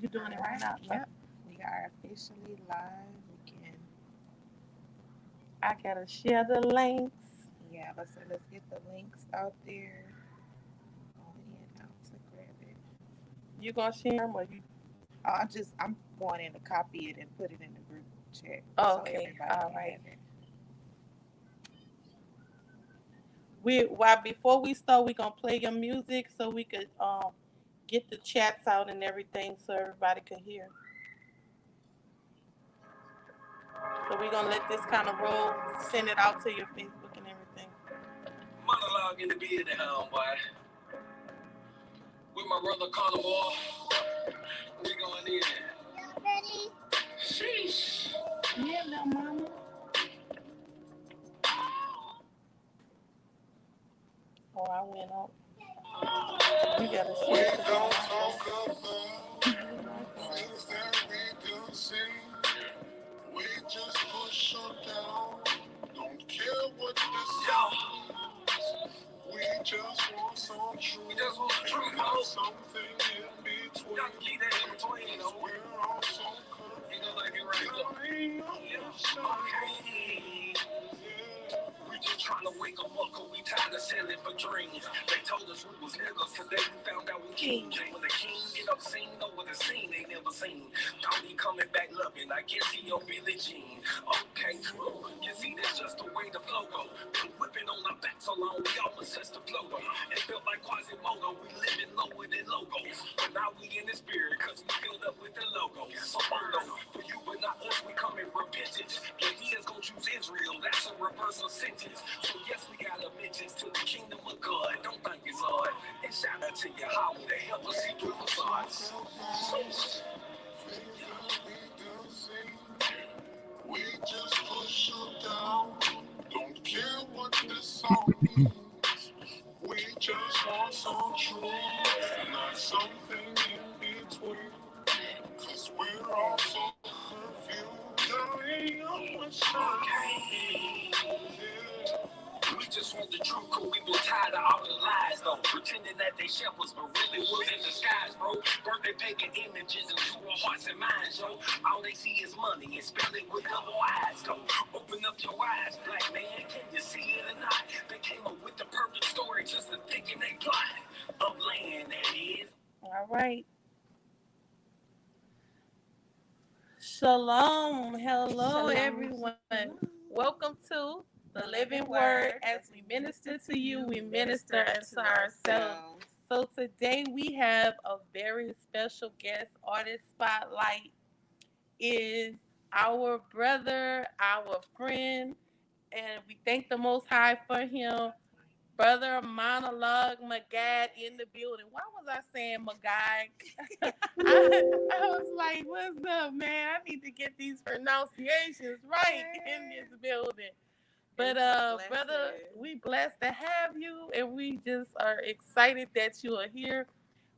You doing it right now? Yep. We are officially live. We can. I gotta share the links. Yeah, let's get the links out there. Going in out to grab it. You gonna share them or you? I'm going in to copy it and put it in the group chat so Okay, everybody all can right. have it. Before we start, we gonna play your music so we could get the chats out and everything so everybody can hear. So we gonna let this kind of roll, send it out to your Facebook and everything. Monolog in the beard now, boy. With my brother Carnivore, we going in. Ready? Sheesh. Yeah, little mama. Oh, I went up. You gotta share. We don't talk about things that we do see. We just push them down. Don't care what this is. We just want some truth. We just want some truth. Something in between. Y'all can keep that in between, you know. We're all so confused. You know, like it right up. Yeah. Okay. We just trying to wake them up, cause we tired of selling for dreams. They told us we was niggas, today we found out we kings. When the king get obscene over the scene they never seen. Don't be coming back loving, I guess he your Billie Jean. Okay, true, you see that's just the way the flow go. Been whipping on our back so long, we almost touched the flow go. It felt like Quasimodo, we living lower than logos. But now we in the spirit, cause we filled up with the logo. So photo, for you but not us, we come in repentance. Yeah, he is gonna choose Israel, that's a reversal sentence. So yes, we got allegiance to the kingdom of God. Don't think it's hard. And shout out to Yahweh to help us see through facades. We just push you down. Don't care what this song means. We just want some truth, not something in between. Cause we're all so confused. I ain't what's okay. We just want the truth, cause we been tired of all the lies, though. Pretending that they shepherds, but really was in disguise, bro. Birthday pagan images into our hearts and minds, yo. All they see is money and spell it with double eyes, though. Open up your eyes, black man, can you see it or not? They came up with the perfect story just to think in they plot of land, that is. All right. Shalom. Hello, Shalom. everyone. Welcome to the Living Word. As we minister to you, we minister unto ourselves. So today we have a very special guest artist spotlight is our brother, our friend, and we thank the Most High for him. Brother Monolog Magad in the building. Why was I saying Magad? I was like, what's up, man? I need to get these pronunciations right in this building. But brother, we blessed to have you and we just are excited that you are here.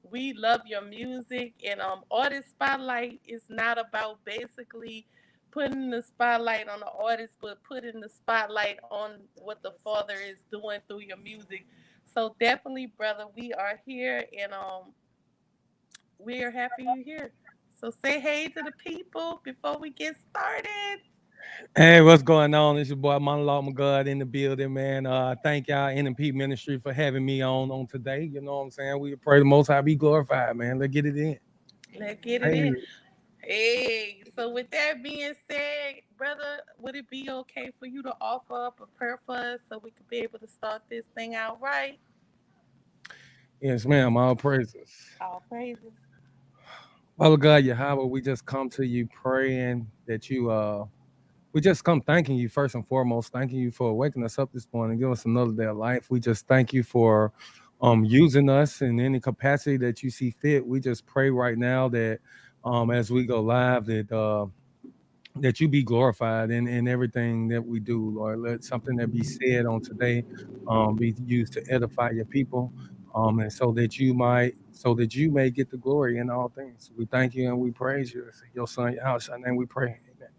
We love your music and artist spotlight is not about basically putting the spotlight on the artist, but putting the spotlight on what the Father is doing through your music. So definitely, brother, we are here and we are happy you're here. So say hey to the people before we get started. Hey, what's going on? It's your boy Monolog Magad in the building, man. Thank y'all NMP Ministry for having me on today. You know what I'm saying? We pray the Most High be glorified, man. Let's get it in. Let's get it Hey, in. Hey, so with that being said, brother, would it be okay for you to offer up a prayer for us so we could be able to start this thing out right? yes, ma'am. All praises. All praises. Father God, Yahweh, we just come to you praying that we just come thanking you first and foremost, thanking you for waking us up this morning, give us another day of life. We just thank you for using us in any capacity that you see fit. We just pray right now that as we go live that you be glorified in everything that we do, Lord. Let something that be said on today be used to edify your people, and so that you may get the glory in all things. We thank you and we praise you. It's your son, your house, your name we pray. Amen.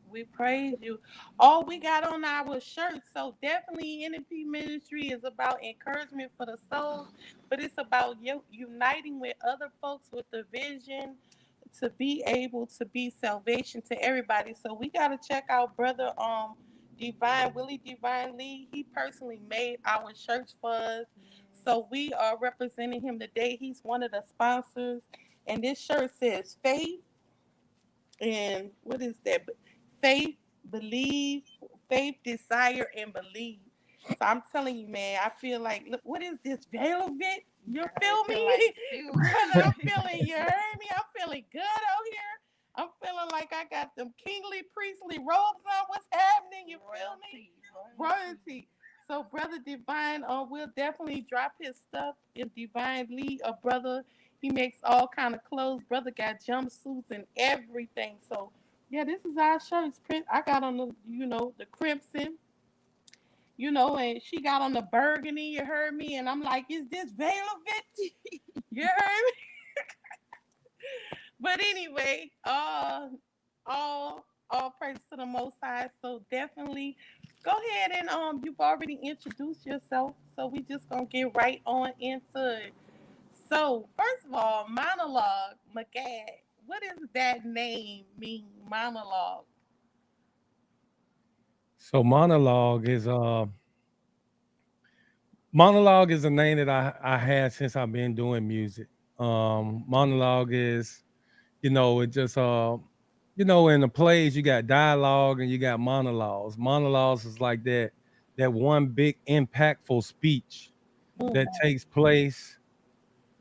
We praise you. All we got on our shirts. So definitely NP Ministry is about encouragement for the souls, but it's about you uniting with other folks with the vision to be able to be salvation to everybody. So we gotta check out brother Divine Willie Divine Lee. He personally made our church for us. So we are representing him today. He's one of the sponsors. And this shirt says faith and what is that? Faith, believe, faith, desire, and believe. So I'm telling you, man, I feel like, look, what is this velvet? You feel me? Like Brother, I'm feeling, you heard me? I'm feeling good out here. I'm feeling like I got them kingly, priestly robes on. What's happening? You feel me? Royalty. So, Brother Divine, will definitely drop his stuff in Divine Lee, a brother. He makes all kind of clothes. Brother got jumpsuits and everything. So, yeah, this is our shirts. Print. I got on the, the crimson, and she got on the burgundy. You heard me, and I'm like, is this velvet? You heard me. But anyway, all praise to the Most High. So definitely, go ahead and you've already introduced yourself. So we just gonna get right on into it. So first of all, monologue, Magad. What does that name mean? Monologue. So monologue is a name that I had since I've been doing music. Monologue is, it just in the plays you got dialogue and you got monologues. Monologues is like that one big impactful speech that Mm. takes place,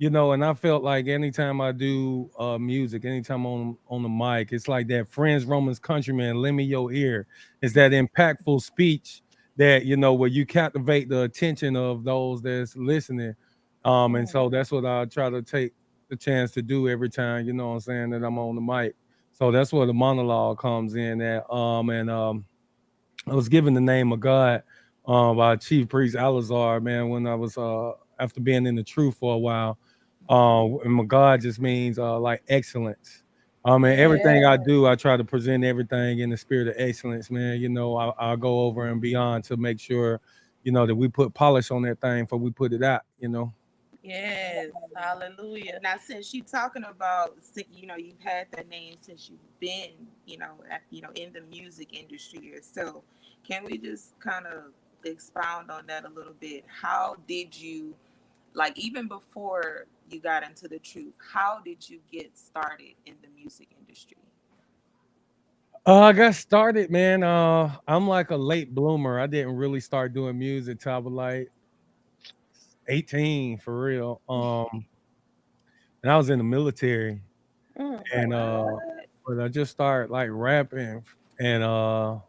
and I felt like anytime I do music, anytime on the mic, it's like that Friends Romans Countryman, lend me your ear. It's that impactful speech that, where you captivate the attention of those that's listening. And Mm. so that's what I try to take the chance to do every time, you know what I'm saying, that I'm on the mic. So that's where the monologue comes in at. And I was given the name of God by Chief Priest Alazar, man, when I was after being in the truth for a while. And my God just means like excellence. And everything I Yeah. do, I try to present everything in the spirit of excellence, man. I'll go over and beyond to make sure, that we put polish on that thing before we put it out. Yes. Hallelujah. now, since you talking about, you've had that name since you've been, in the music industry yourself. Can we just kind of expound on that a little bit? How did you, like, even before you got into the truth, how did you get started in the music industry? I got started, man. I'm like a late bloomer. I didn't really start doing music till I was like 18 for real. And I was in the military, Mm. and What? but I just started like rapping, and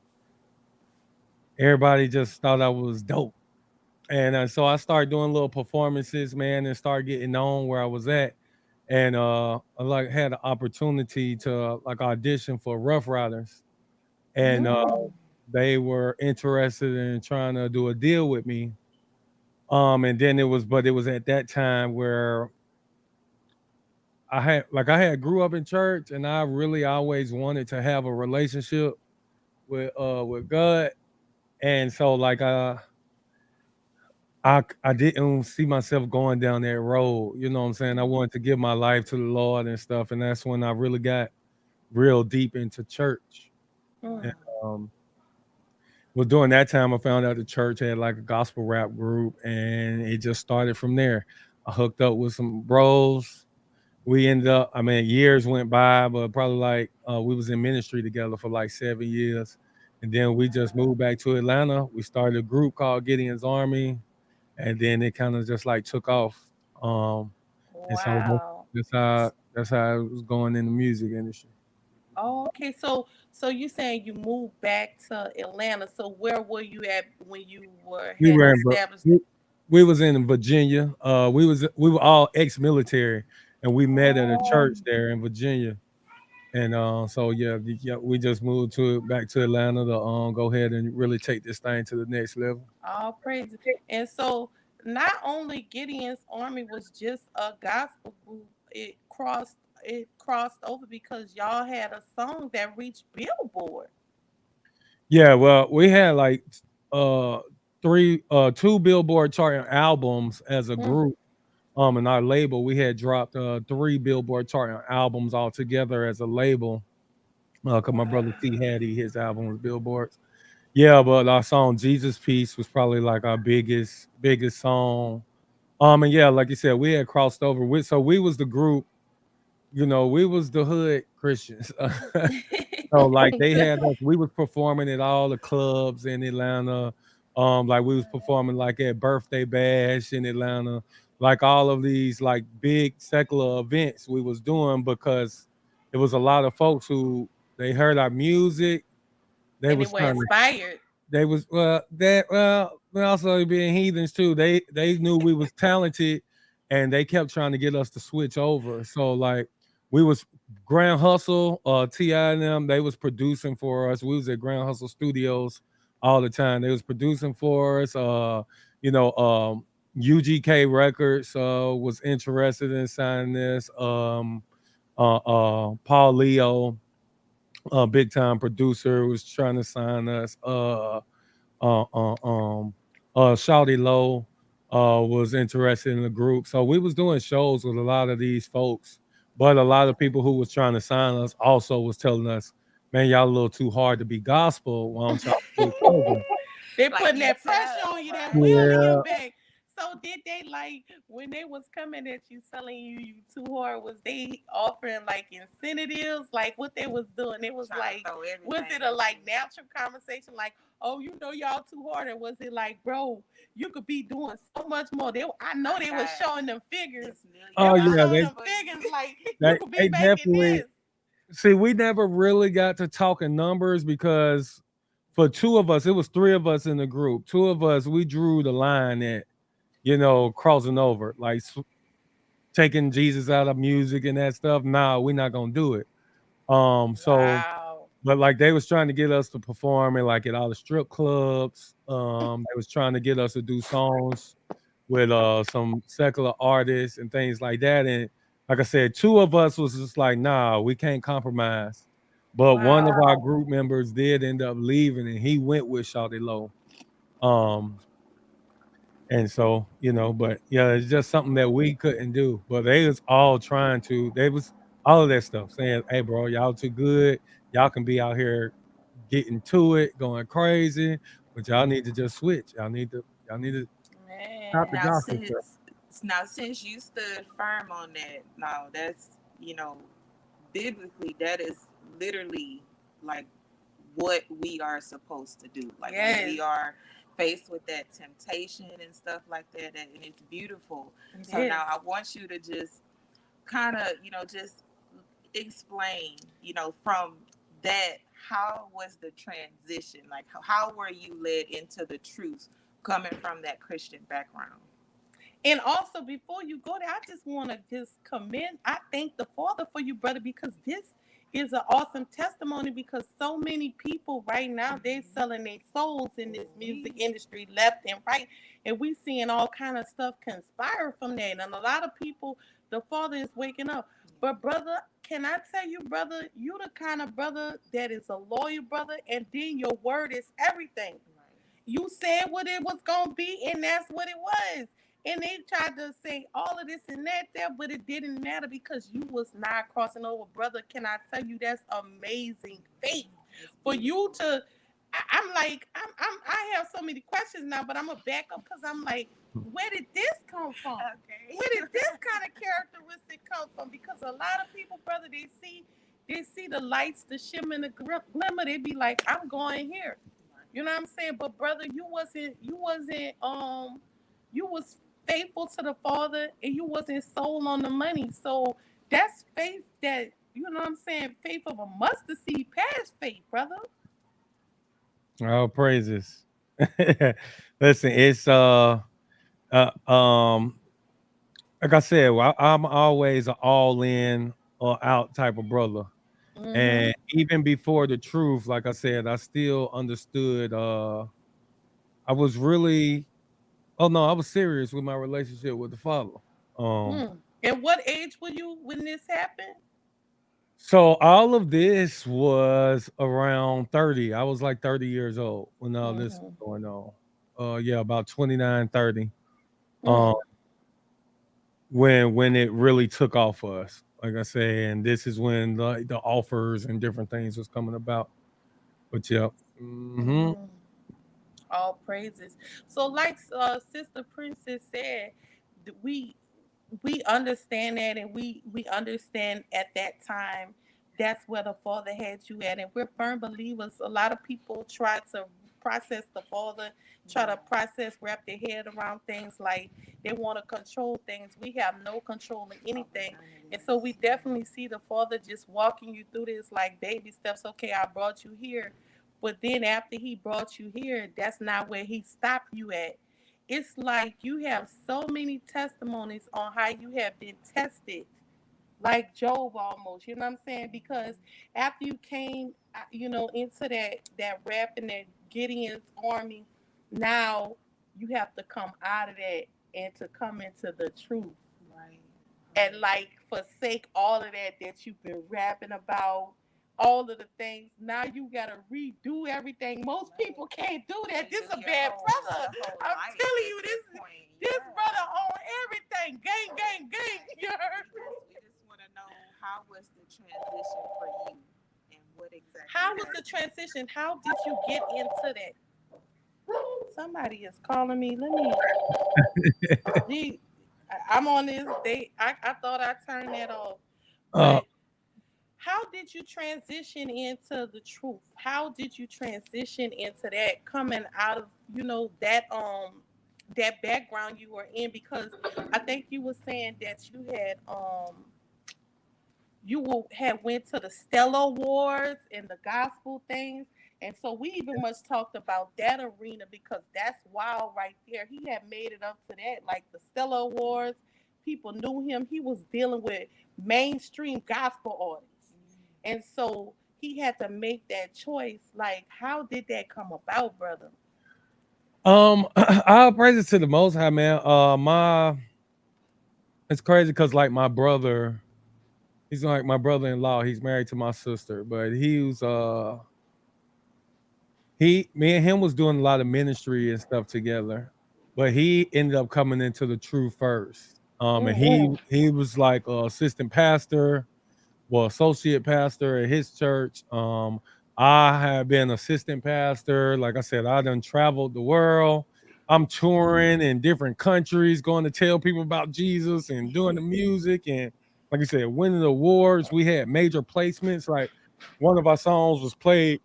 everybody just thought I was dope. And so I started doing little performances, man, and started getting known where I was at. And I like had the opportunity to like audition for Rough Riders, and Mm. they were interested in trying to do a deal with me. And then but it was at that time where I had grew up in church, and I really always wanted to have a relationship with God. And so like I didn't see myself going down that road. You know what I'm saying? I wanted to give my life to the Lord and stuff, and that's when I really got real deep into church. And Mm. well, during that time, I found out the church had like a gospel rap group, and it just started from there. I hooked up with some bros. We ended up, I mean, years went by, but probably like we was in ministry together for like 7 years. And then we just moved back to Atlanta. We started a group called Gideon's Army, and then it kind of just like took off. And so Wow. that's how it was going in the music industry. Oh, okay. So you saying you moved back to Atlanta. So where were you at when you were We had were in established? we was in Virginia. We were all ex-military, and we met at a Oh, church there in Virginia. And so yeah, we just moved to back to Atlanta to go ahead and really take this thing to the next level. all praise. And so not only Gideon's army was just a gospel group, it crossed over because y'all had a song that reached Billboard. Yeah, well, we had like uh two Billboard charting albums as a Mm. group. And our label, we had dropped 3 Billboard chart albums all together as a label. Cause my brother T Hattie, his album was Billboards. Yeah, but our song Jesus Peace was probably like our biggest song. And yeah, like you said, we had crossed over with, so we was the group, we was the hood Christians. So like they had us, we was performing at all the clubs in Atlanta. Like we was performing like at Birthday Bash in Atlanta, like all of these like big secular events we was doing because it was a lot of folks who they heard our music, they And they was were trying to inspired. they was but also being heathens too. They knew we was talented, and they kept trying to get us to switch over. So like we was Grand Hustle, Ti and them. They was producing for us. We was at Grand Hustle Studios all the time. They was producing for us. You know, UGK Records was interested in signing this. Paul Leo, big time producer, was trying to sign us. Uh, uh, um, Shawty Low was interested in the group. So we was doing shows with a lot of these folks, but a lot of people who was trying to sign us also was telling us, "Man, y'all a little too hard to be gospel. Why don't y'all switch over?" They Like putting you that tell, pressure on you, that right? wheel in your Yeah. back. So did they like when they was coming at you telling you too hard? Was they offering like incentives? Like what they was doing? It was Trying to like, throw was everything it a at like you. natural conversation? Like, oh, y'all too hard, or was it like, bro, you could be doing so much more? I know I they was got showing them figures. this They million Oh was yeah, showing dollars them for figures. you. Like you could be they making definitely this. see. We never really got to talking numbers because for two of us, it was three of us in the group. Two of us, we drew the line at crossing over, like taking Jesus out of music and that stuff. Nah, we're not gonna do it. So Wow. but like they was trying to get us to perform in like at all the strip clubs. They was trying to get us to do songs with some secular artists and things like that. And like I said, two of us was just like, nah, we can't compromise. But one of Wow. our group members did end up leaving, and he went with Shawty Low. Um, and so, but yeah, it's just something that we couldn't do. But they was all trying to, they was all of that stuff saying, hey, bro, y'all too good. Y'all can be out here getting to it, going crazy, but y'all need to just switch. Y'all need to stop the Man. Now gospel stuff. since you stood firm on that, now that's biblically that is literally like what we are supposed to do. Like when Yes. we are faced with that temptation and stuff like that, and it's beautiful. It So is. now I want you to just kind of just explain from that, how was the transition, like how were you led into the truth coming from that Christian background? And also, before you go there, I just want to just commend. I thank the Father for you, brother, because this is an awesome testimony. Because so many people right now they're selling their souls in this music We industry, left and right, and we seeing all kind of stuff conspire from that. And a lot of people, the Father is waking up. But brother, can I tell you, brother, you the kind of brother that is a loyal brother, and then your word is everything. You said what it was gonna be, and that's what it was. And they tried to say all of this and that there, but it didn't matter because you was not crossing over, brother. Can I tell you that's amazing faith it's for you beautiful. to? I'm like I have so many questions now, but I'm gonna back up because I'm like, where did this come from? Where Okay. did this kind of characteristic come from? Because a lot of people, brother, they see the lights, the shimmer, and the glimmer. They be like, I'm going here. You know what I'm saying? But brother, you was faithful to the Father and you wasn't sold on the money. So that's faith that you know what I'm saying, faith of a mustard seed past faith, brother. All praises. Listen, it's like I said, I'm always an all in or out type of brother. Mm-hmm. And even before the truth, like I said, I still understood I was really oh no, I was serious with my relationship with the Father. Um Mm. And what age were you when this happened? so all of this was around 30. I was like 30 years old when all this Mm-hmm. was going on. Yeah, about 29, 30. Um Mm. when it really took off for us. Like I said, and this is when the offers and different things was coming about. But yeah. Hmm. Mm, all praises. So, like Sister Princess said, we understand that, and we understand at that time that's where the Father had you at, and we're firm believers. A lot of people try to process the Father, try to process, wrap their head around things, like they want to control things. We have no control of anything, and so we definitely see the Father just walking you through this like baby steps. Okay, I brought you here, but then after he brought you here, that's not where he stopped you at. It's like you have so many testimonies on how you have been tested, like Job almost. You know what I'm saying? Because after you came, into that rap and that Gideon's army, now you have to come out of that and to come into the truth, Right. and like forsake all of that you've been rapping about, all of the things. Now you gotta redo everything. Most people can't do that. This a bad brother. I'm telling you, this brother on everything. Gang, gang, gang. You heard? We just want to know, how was the transition for you, and what exactly How was the transition? How did you get into that? Somebody is calling me. Let me. Gee, I'm on this. I thought I turned that off, Uh, but how did you transition into the truth? How did you transition into that, coming out of, that background you were in? Because I think you were saying that had went to the Stellar Wars and the gospel things. And so we even much talked about that arena, because that's wild right there. He had made it up to that, like the Stellar Wars. People knew him. He was dealing with mainstream gospel artists. And so he had to make that choice. Like, how did that come about, brother? I'll praise it to the Most High, man. It's crazy because like my brother, he's like my brother-in-law. He's married to my sister, but me and him was doing a lot of ministry and stuff together, but he ended up coming into the truth first. And Mm-hmm. he was like assistant pastor, well, associate pastor at his church. I have been assistant pastor. Like I said, I done traveled the world. I'm touring in different countries, going to tell people about Jesus and doing the music. And like I said, winning awards. We had major placements. Like one of our songs was played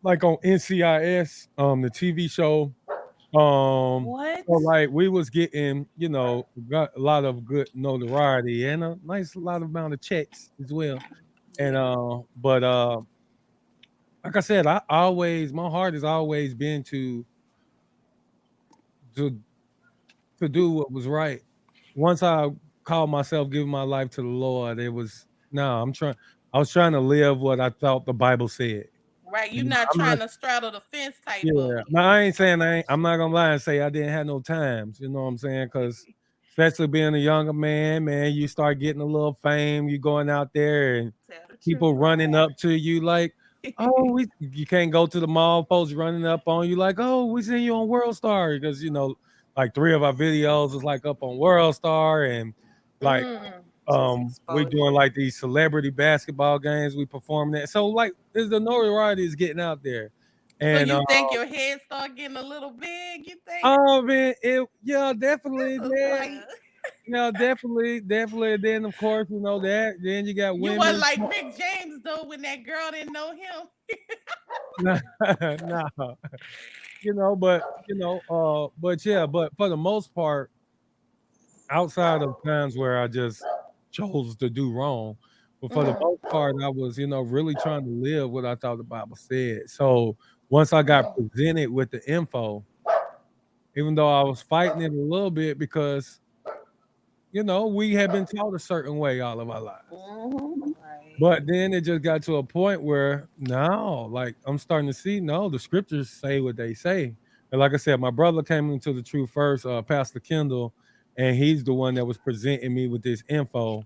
like on NCIS, the TV show. What? So like we was getting, got a lot of good notoriety and a nice lot of amount of checks as well. And Yeah. but like I said, I always my heart has always been to to do what was right. Once I called myself giving my life to the Lord, it was no, I was trying to live what I thought the Bible said. Right. You're You know, not I'm not trying to straddle the fence type of Yeah, it. now I ain't saying I'm not gonna lie and say I didn't have no times. You know what I'm saying? Because especially being a younger man, man, you start getting a little fame. You going out there and Tell the people truth. running up to you like, "Oh, you can't go to the mall." Folks running up on you like, "Oh, we seen you on World Star," because like three of our videos was like up on World Star, and like Mm. Just we doing exposure. like these celebrity basketball games. We performing that, so like, there's the notoriety is getting out there, So and you think your head start getting a little big? You think? oh man, yeah, definitely, It's man. like Yeah, definitely, definitely. Then of course, that. Then you got you wasn't women. like Rick James though when that girl didn't know him. No, no, but yeah, but for the most part, outside of times where I just chose to do wrong, but for the most Mm. part, I was, really trying to live what I thought the Bible said. So once I got presented with the info, even though I was fighting it a little bit because we had been taught a certain way all of our lives. Mm-hmm. Right. But then it just got to a point where now, like I'm starting to see, no, the scriptures say what they say. And like I said, my brother came into the truth first, Pastor Kendall, and he's the one that was presenting me with this info.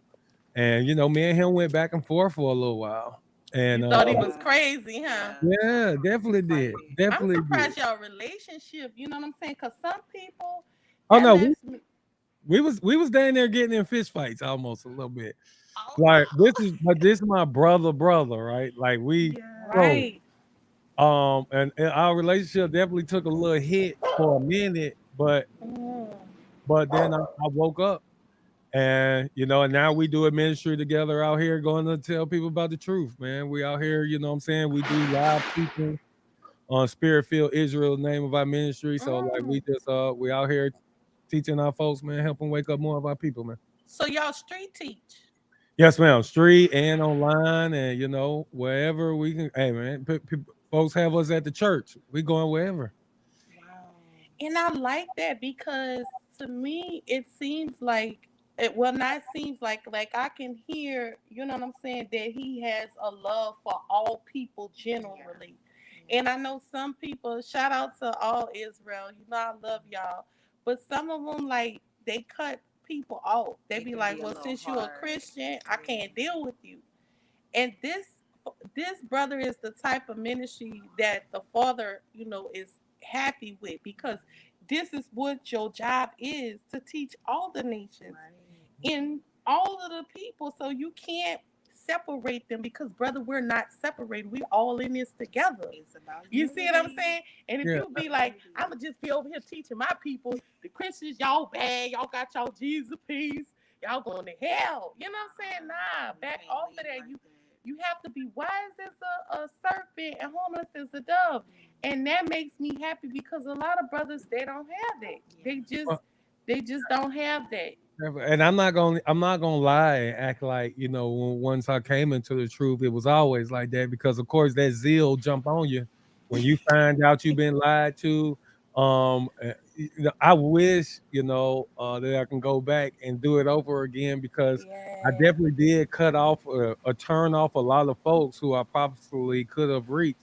And me and him went back and forth for a little while. You And thought he was Yeah. crazy, huh? Yeah. yeah, Sometimes definitely it's like did. that. I'm Definitely did. surprised y'all relationship. You know what I'm saying? Because some people Oh that no, we lets me. we was down there getting in fist fights almost a little bit. Oh Like no. this is my brother, right? Like we Yeah. close. Right. And our relationship definitely took a little hit for a minute, Mm. but then I woke up and and now we do a ministry together out here going to tell people about the truth, man. We out here, you know what I'm saying? We do live teaching on Spirit Field Israel, the name of our ministry. So like Mm. we out here teaching our folks, man, helping wake up more of our people, man. So y'all street teach. Yes, ma'am. Street and online, and wherever we can. Hey, man, folks have us at the church. We going wherever. Wow. And I like that because to me it seems like it well not seems like I can hear, you know what I'm saying, that he has a love for all people generally. Yeah. And I know some people, shout out to all Israel, you know I love y'all. But some of them like they cut people off. They It be can be like, a well, little since you're a hard. Christian, I Yeah. can't deal with you. And this brother is the type of ministry that the father, is happy with because this is what your job is to teach all the nations Right. in all of the people. So you can't separate them because brother, we're not separated. We're all in this together. It's about You see what I'm unity. saying? And if Yeah. you be like, Unity. I'ma just be over here teaching my people, the Christians, y'all bad, y'all got y'all Jesus peace, y'all going to hell. You know what I'm saying? Nah, You back can't off of lead that. like You have to be wise as a serpent and harmless as a dove. And that makes me happy because a lot of brothers they don't have that. that. They just don't have that. And I'm not gonna lie and act like once I came into the truth, it was always like that because of course that zeal jump on you when you find out you've been lied to. I wish that I can go back and do it over again because I Yeah. definitely did cut off or turn off a lot of folks who I possibly could have reached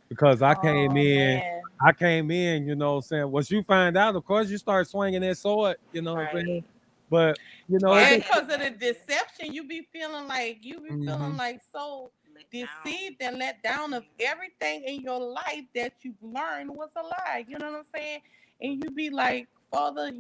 because I came Oh in. man. I came in, what I'm saying. Once you find out, of course, you start swinging that sword, what I'm saying. Right. But Well, I it And did. can't because of the imagine deception, you be feeling Mhm. like so let down. deceived and let down of Yeah. everything in your life that you've learned was a lie. You know what I'm saying? And you be like, Father,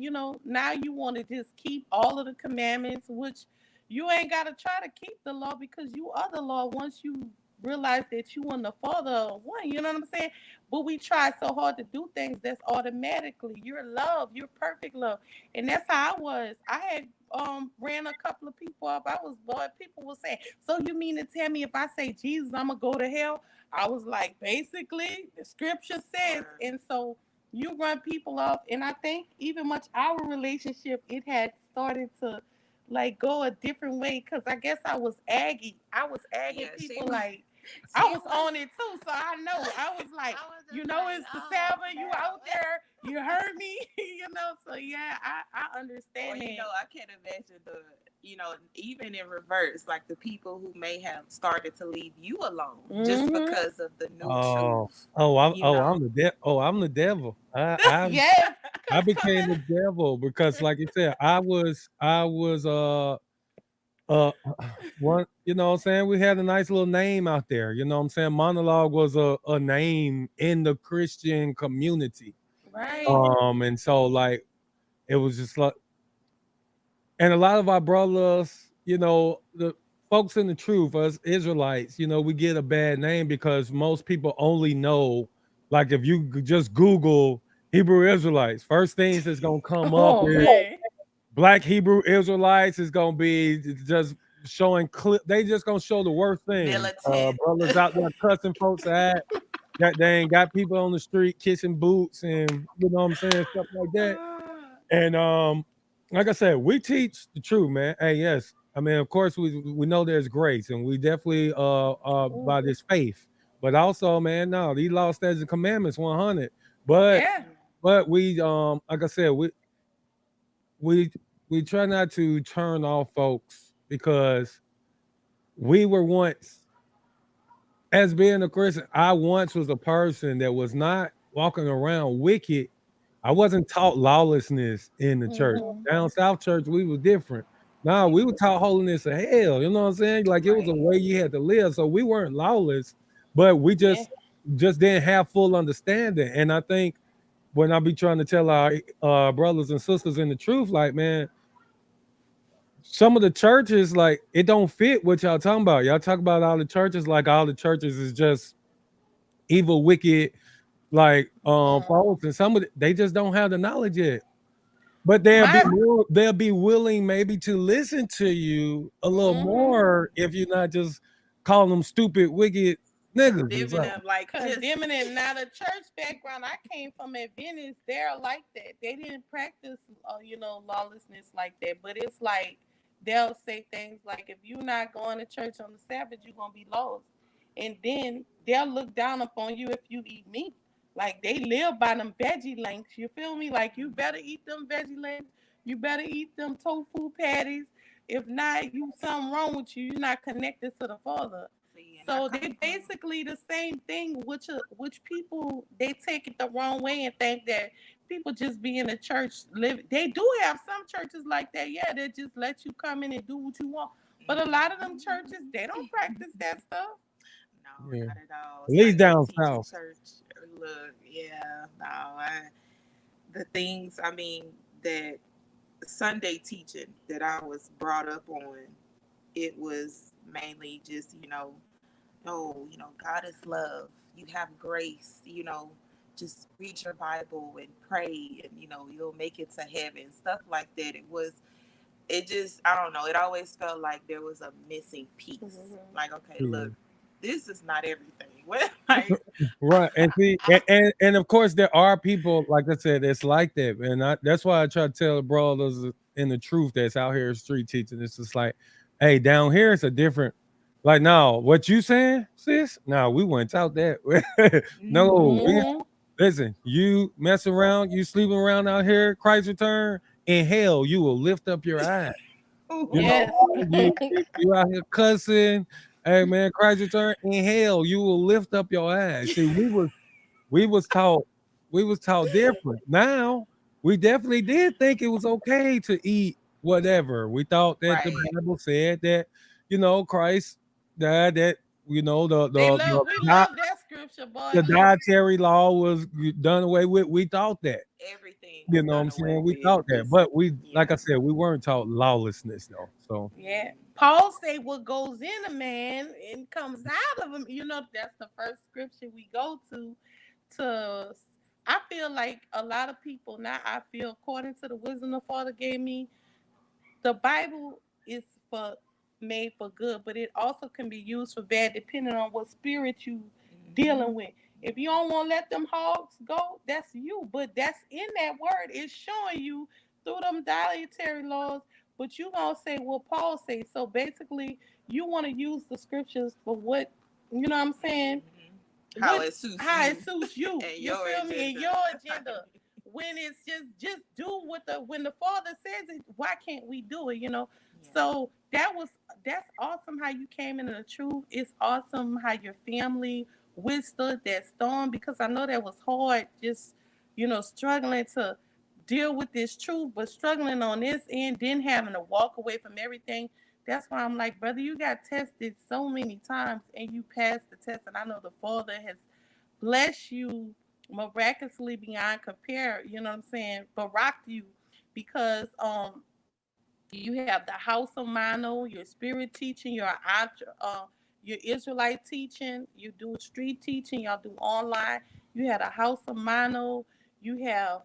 now you want to just keep all of the commandments, which you ain't got to try to keep the law because you are the law once you realize that you and the Father are one. You know what I'm saying? But we try so hard to do things that's automatically. You're love. You're perfect love. And that's how I was. I had ran a couple of people up. I was boy, people were saying, so you mean to tell me if I say Jesus, I'm gonna go to hell? I was like, basically, the scripture says, Word. and so you run people off, and I think even much our relationship, it had started to like go a different way because I guess I was aggy. I was agging Yeah, she people was. like I She was was. on it too, so I know. I was like, I was just like, it's the oh Sabbath. You out snap. there? You heard me? So yeah, I Or understand that. I can't imagine even in reverse, like the people who may have started to leave you alone just Mm-hmm. because of the new Oh, truth. oh, I'm You oh, know. I'm the I'm the devil. Yes, I cause became coming. the devil because, like you said, I was uh one. You know what I'm saying? We had a nice little name out there. You know what I'm saying? Monolog was a name in the Christian community. Right. And so like it was just like and a lot of our brothers, the folks in the truth, us Israelites, we get a bad name because most people only know, like, if you just Google Hebrew Israelites, first things that's gonna come up Oh is man. Black Hebrew Israelites is gonna be just showing clip. They just gonna show the worst things. Militant. Brothers out there cussing folks out. That they ain't got people on the street kissing boots and what I'm saying, stuff like that. And like I said, we teach the truth, man. Hey, yes. I mean, of course, we know there's grace, and we definitely Ooh, by this faith. But also, man, no, these law, statutes, and commandments 100. But yeah. we like I said, we we try not to turn off folks because we were once, as being a Christian, I once was a person that was not walking around wicked. I wasn't taught lawlessness in the church. Mm-hmm. Down South Church, we were different. No, we were taught holiness of hell. You know what I'm saying? Like it was a Right. way you had to live. So we weren't lawless, but we Yeah. just didn't have full understanding. And I think when I be trying to tell our brothers and sisters in the truth, like man. some of the churches, like, it don't fit what y'all talking about. Y'all talk about all the churches like all the churches is just evil, wicked, like Mm. folks, and they just don't have the knowledge yet. But My they'll be willing maybe to listen to you a little hmm more if you're not just calling them stupid, wicked niggas or Condemning something. them like just condemning it. Now the church background I came from at Venice, they're like that. They didn't practice, lawlessness like that. But it's like they'll say things like, if you're not going to church on the Sabbath, you're gonna be lost. And then they'll look down upon you if you eat meat. Like they live by them veggie links. You feel me? Like you better eat them veggie links. You better eat them tofu patties. If not, you something wrong with you. You're not connected to the Father. see, and I So come they from. basically the same thing, which people they take it the wrong way and think that people just be in the church live. They do have some churches like that, yeah, they just let you come in and do what you want. But a lot of them churches they don't practice that stuff. No, Yeah. not at all. At least Sunday down teaching south. church. Look, yeah, no, the things I mean that Sunday teaching that I was brought up on, it was mainly just, oh, God is love. You have grace, just read your Bible and pray and you'll make it to heaven. Stuff like that. It just, I don't know, it always felt like there was a missing piece. Mm-hmm. Like, okay, Yeah. look, this is not everything. Like, Right, and see, and of course there are people like I said it's like that, and that's why I try to tell the brothers in the truth that's out here street teaching. It's just like, hey, down here it's a different. Like, now, what you saying, sis? No, we went out there. No, Mm-hmm. listen. You mess around, you sleeping around out here. Christ return in hell, you will lift up your eyes. You know, Yes. you out here cussing. Hey man, Christ return in hell, you will lift up your eyes. See, we was taught we was taught different. Now we definitely did think it was okay to eat whatever. We thought that the right. Bible said that, Christ died, that We love that scripture, boy. the Look. dietary law was done away with. We thought that. Everything You was know what done I'm away saying? We with. thought that. Just, But we like yeah. I said, we weren't taught lawlessness though. So Yeah. Paul say what goes in a man and comes out of him. That's the first scripture we go to I feel like a lot of people now I feel according to the wisdom the Father gave me, the Bible is for made for good, but it also can be used for bad depending on what spirit you dealing with. If you don't want to let them hogs go, that's you. But that's in that word. It's showing you through them dietary laws. But you gonna say what Paul says. So basically, you want to use the scriptures for what you know. What I'm saying Mm-hmm. How what it suits how you it suits you. and You your feel me? And agenda. your agenda. When it's just do what the Father says it. Why can't we do it? Yeah. So that's awesome how you came into the truth. It's awesome how your family withstood that storm because I know that was hard. Just struggling to deal with this truth, but struggling on this end, then having to walk away from everything. That's why I'm like, brother, you got tested so many times and you passed the test. And I know the Father has blessed you miraculously beyond compare. You know what I'm saying? But rocked you because you have the house of Mano, your spirit teaching, your Israelite teaching, you do street teaching, y'all do online. You had a house of Mano, you have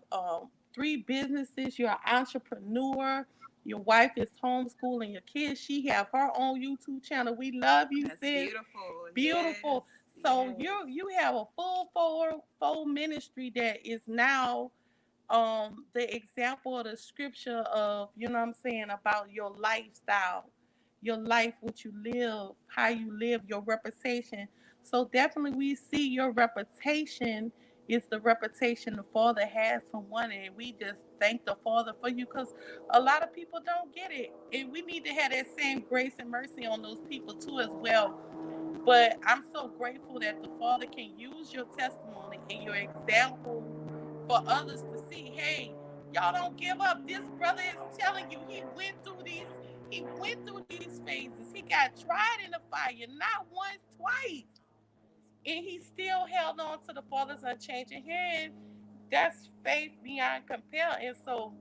three businesses, you're an entrepreneur. Your wife is homeschooling your kids. She have her own YouTube channel. We love you, That's sis. beautiful. Yes. Beautiful. So Yes. you have a full ministry that is now the example of the scripture of what I'm saying about your lifestyle, your life, what you live, how you live, your reputation. So definitely we see your reputation is the reputation the Father has for one, and we just thank the Father for you because a lot of people don't get it, and we need to have that same grace and mercy on those people too as well. But I'm so grateful that the Father can use your testimony and your example for others to see, hey, y'all don't give up. This brother is telling you he went through these phases. He got tried in the fire, not once, twice. And he still held on to the Father's unchanging hand. That's faith beyond compare. And so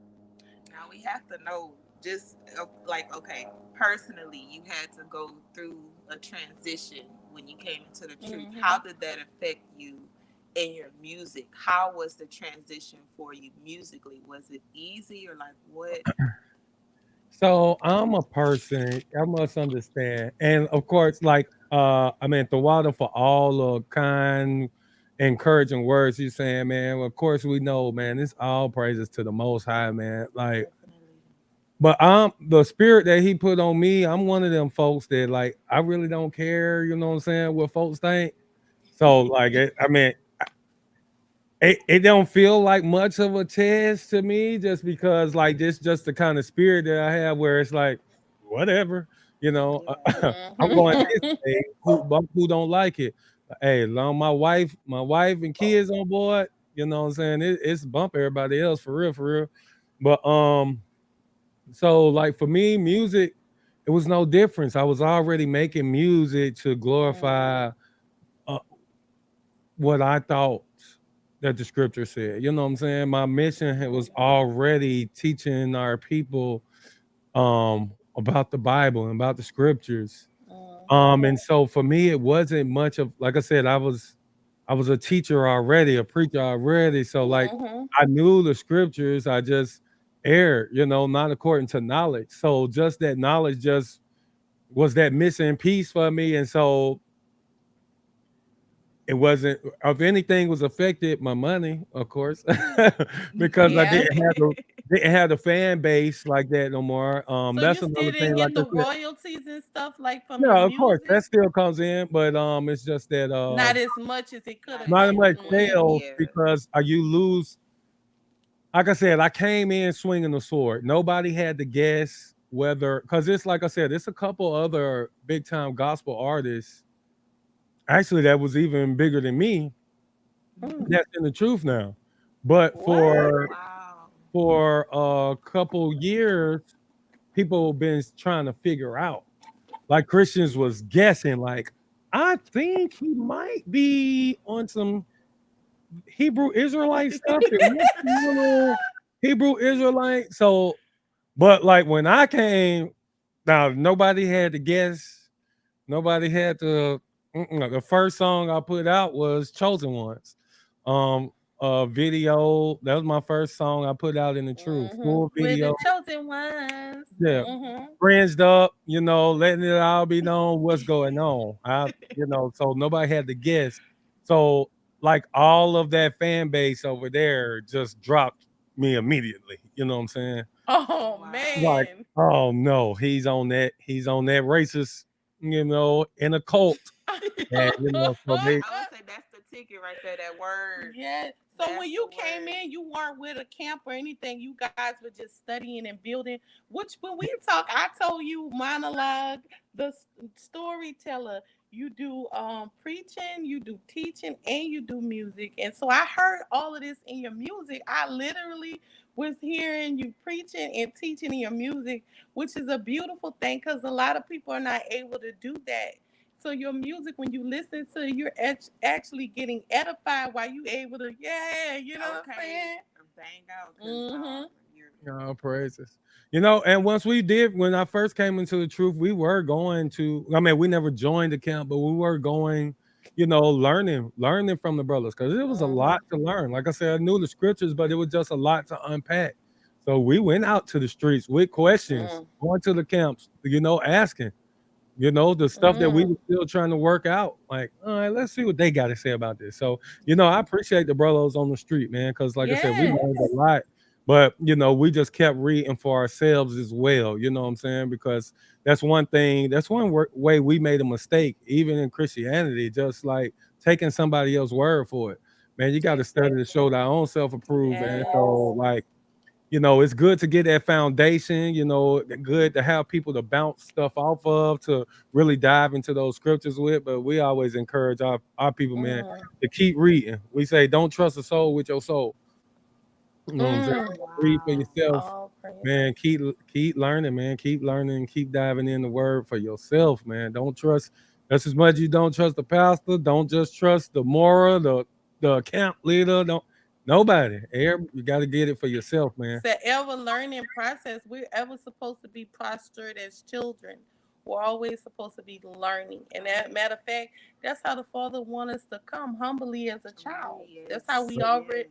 Now we have to know just like, okay, personally, you had to go through a transition when you came into the truth. How did that affect you in your music? How was the transition for you musically? Was it easy or like what? So I'm a person, I must understand. And of course, like I mean, the water for all the kind, encouraging words you saying, man. Of course we know, man, it's all praises to the most high, man. Like, Definitely. but I'm the spirit that he put on me, I'm one of them folks that like I really don't care, you know what I'm saying, what folks think. So like I mean, it don't feel like much of a test to me just because like this just the kind of spirit that I have where it's like whatever, you know. Yeah. I'm going this way. Who don't like it? Hey, long my wife and kids on board. You know what I'm saying? It's bump everybody else for real, for real. But so like for me, music, it was no difference. I was already making music to glorify uh, what I thought that the scripture said. You know what I'm saying? My mission was already teaching our people about the Bible and about the scriptures. And so for me it wasn't much of like I said, I was a teacher already, a preacher already. So like I knew the scriptures, I just erred, not according to knowledge. So just that knowledge just was that missing piece for me. And so it wasn't, if anything was affected, my money, of course, because I Yeah. didn't have the fan base like that no more. So That's you still another thing. didn't Like get I the said, royalties and stuff like from your yeah, of course, that music? still comes in, but it's just that Not as much as it could Not have as not as been. much frequent. sales Yeah. because you lose. Like I said, I came in swinging the sword. Nobody had to guess whether, because it's like I said, it's a couple other big time gospel artists actually that was even bigger than me Mm. that's in the truth now. But What? Wow. for a couple years, people been trying to figure out. Like Christians was guessing, like, I think he might be on some Hebrew Israelite stuff. It looks a little Hebrew Israelite. So, but like when I came, now nobody had to guess. Nobody had to. The first song I put out was "Chosen Ones." Video. That was my first song I put out in the truth. Full We're the video. chosen ones. Yeah, friends up. Letting it all be known what's going on. So nobody had to guess. So like all of that fan base over there just dropped me immediately. You know what I'm saying? Oh Wow. Like, man. oh no, he's on that racist, in a cult. And so they I would say that's the ticket right there. That word. Yeah. So That's when the you came word. in, you weren't with a camp or anything. You guys were just studying and building. Which when we talk, I told you monologue, the storyteller. You do preaching, you do teaching, and you do music. And so I heard all of this in your music. I literally was hearing you preaching and teaching in your music, which is a beautiful thing because a lot of people are not able to do that. So your music, when you listen to, you're actually getting edified while you able to, yeah, you know what I'm Okay. saying? Bang out, cause Mm-hmm. you're. Oh, praises. And once we did, when I first came into the truth, we were going to, I mean, we never joined the camp, but we were going, learning from the brothers because it was a lot Mm-hmm. to learn. Like I said, I knew the scriptures, but it was just a lot to unpack. So we went out to the streets with questions, Mm-hmm. going to the camps, asking. The stuff that we Mm-hmm. were still trying to work out. Like, all right, let's see what they got to say about this. So, I appreciate the brothers on the street, man, because like I said, we learned Yes. a lot. But we just kept reading for ourselves as well. You know what I'm saying? Because that's one thing. That's one way we made a mistake, even in Christianity. Just like taking somebody else's word for it, man. You got to study to Exactly. show thy own self approved, man. So Yes. like it's good to get that foundation, good to have people to bounce stuff off of, to really dive into those scriptures with. But we always encourage our people, man, Mm. to keep reading. We say, don't trust a soul with your soul. You know what I'm saying? Mm. Read for Wow. yourself, All praises. man. Keep learning, man. Keep learning, keep diving in the word for yourself, man. Don't trust just as much you don't trust the pastor. Don't just trust the moral, the camp leader. Don't. Nobody. You got to get it for yourself, man. It's an ever learning process. We're ever supposed to be postured as children. We're always supposed to be learning. And that matter of fact, that's how the Father wants us to come humbly as a child. That's how we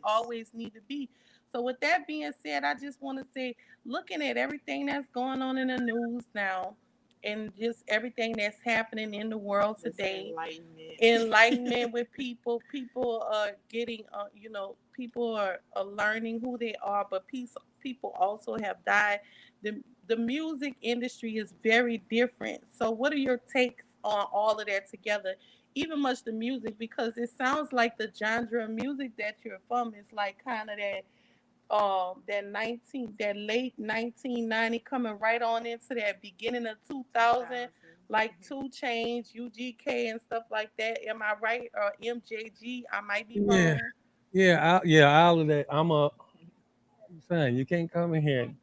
always need to be. So with that being said, I just want to say, looking at everything that's going on in the news now, and just everything that's happening in the world today, enlightenment with people are getting people are learning who they are, but people also have died. The music industry is very different. So what are your takes on all of that together, even much the music, because it sounds like the genre of music that you're from is like kind of that late 1990 coming right on into that beginning of 2000, like Two Chains, UGK, and stuff like that. Am I right? Or MJG? I might be Yeah, wrong. yeah. All of that. Son, you can't come in here.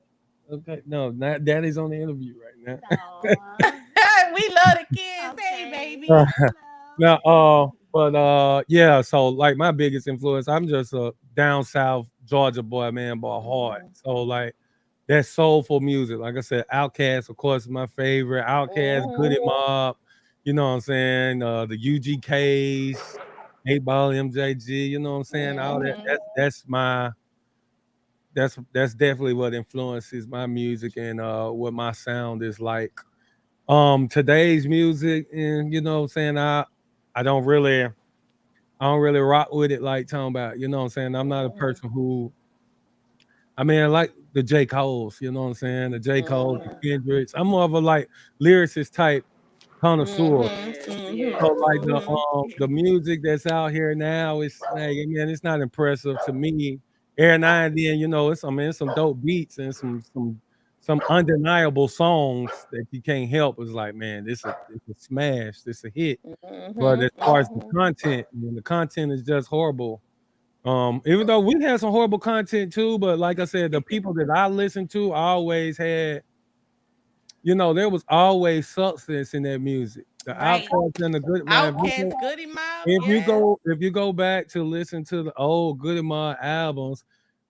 Okay, no, not daddy's on the interview right We love the kids. Hey, now. baby. Now, but yeah. So like my biggest influence, I'm just a down south Georgia boy, man, by heart. Mhm. So like that soulful music, like I said, Outkast, of course, is my favorite. Outkast, Mhm. Goody Mob, you know what I'm saying? The UGKs, 8 Ball, MJG, you know what I'm saying? All that. Mhm. That's definitely what influences my music and what my sound is like. Today's music, and you know what I'm saying, I don't really rock with it like talking about, you know what I'm saying? I'm not a Mhm. person who, I mean, I like the J. Cole's, you know what I'm saying? The J. Cole, the Mhm. Kendricks. I'm more of a like lyricist type connoisseur. Mhm. Mhm. So like Mhm. the music that's out here now is like, man, it's not impressive to me. Every now and then, it's some dope beats and some undeniable songs that you can't help. It's like, man, it's a smash, this a hit. But Mhm. as far as the Mhm. content, man, the content is just horrible. Even though we had some horrible content too, but like I said, the people that I listened to always had, there was always substance in that music. The Right. Outkast and the good man. Outcast, Goody Mob, If you yes. go if you go back to listen to the old Goody Mob albums,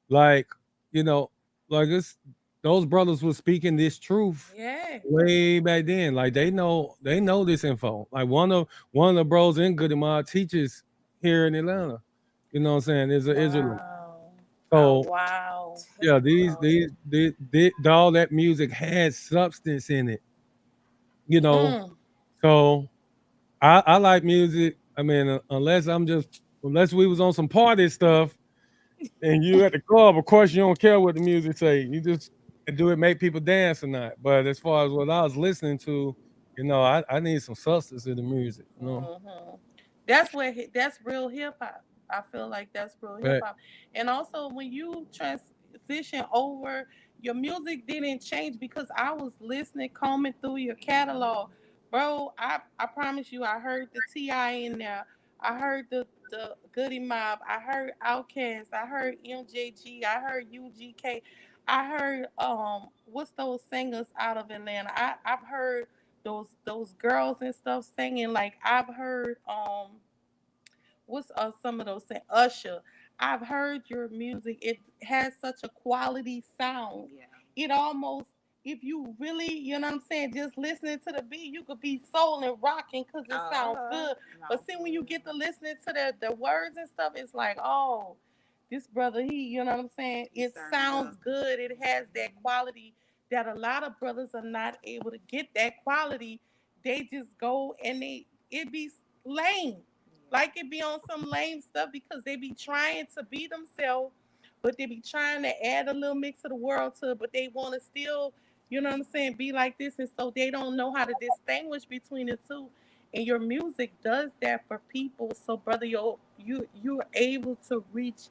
like you know, like it's those brothers were speaking this truth Yeah. way back then. Like they know this info. Like one of the bros in Goody Mob teaches here in Atlanta. You know what I'm saying? Is an Israelite. Wow. Oh, So wow. yeah, Wow. all that music had substance in it. You know, Mm. so I like music. I mean, unless we was on some party stuff and you at the club, of course you don't care what the music say. You just do it make people dance or not. But as far as what I was listening to, I need some substance in the music. Hmm. That's real hip hop. I feel like that's real hip But hop. And also, when you transition over, your music didn't change because I was listening, combing through your catalog, bro. I promise you, I heard the Ti in there. I heard the Goody Mob. I heard Outkast. I heard MJG. I heard UGK. I heard what's those singers out of Atlanta? I've heard those girls and stuff singing. Like I've heard what's some of those saying Usher. I've heard your music. It has such a quality sound. It almost, if you really, you know what I'm saying, just listening to the beat, you could be soul and rocking because it sounds good. But see, when you get to listening to the words and stuff, it's like, oh, this brother, you know what I'm saying? It sounds good. It has that quality that a lot of brothers are not able to get that quality. They just go and it be lame. Like it be on some lame stuff because they be trying to be themselves, but they be trying to add a little mix of the world to it, but they want to still, you know what I'm saying, be like this. And so they don't know how to distinguish between the two. And your music does that for people. So brother, you're able to reach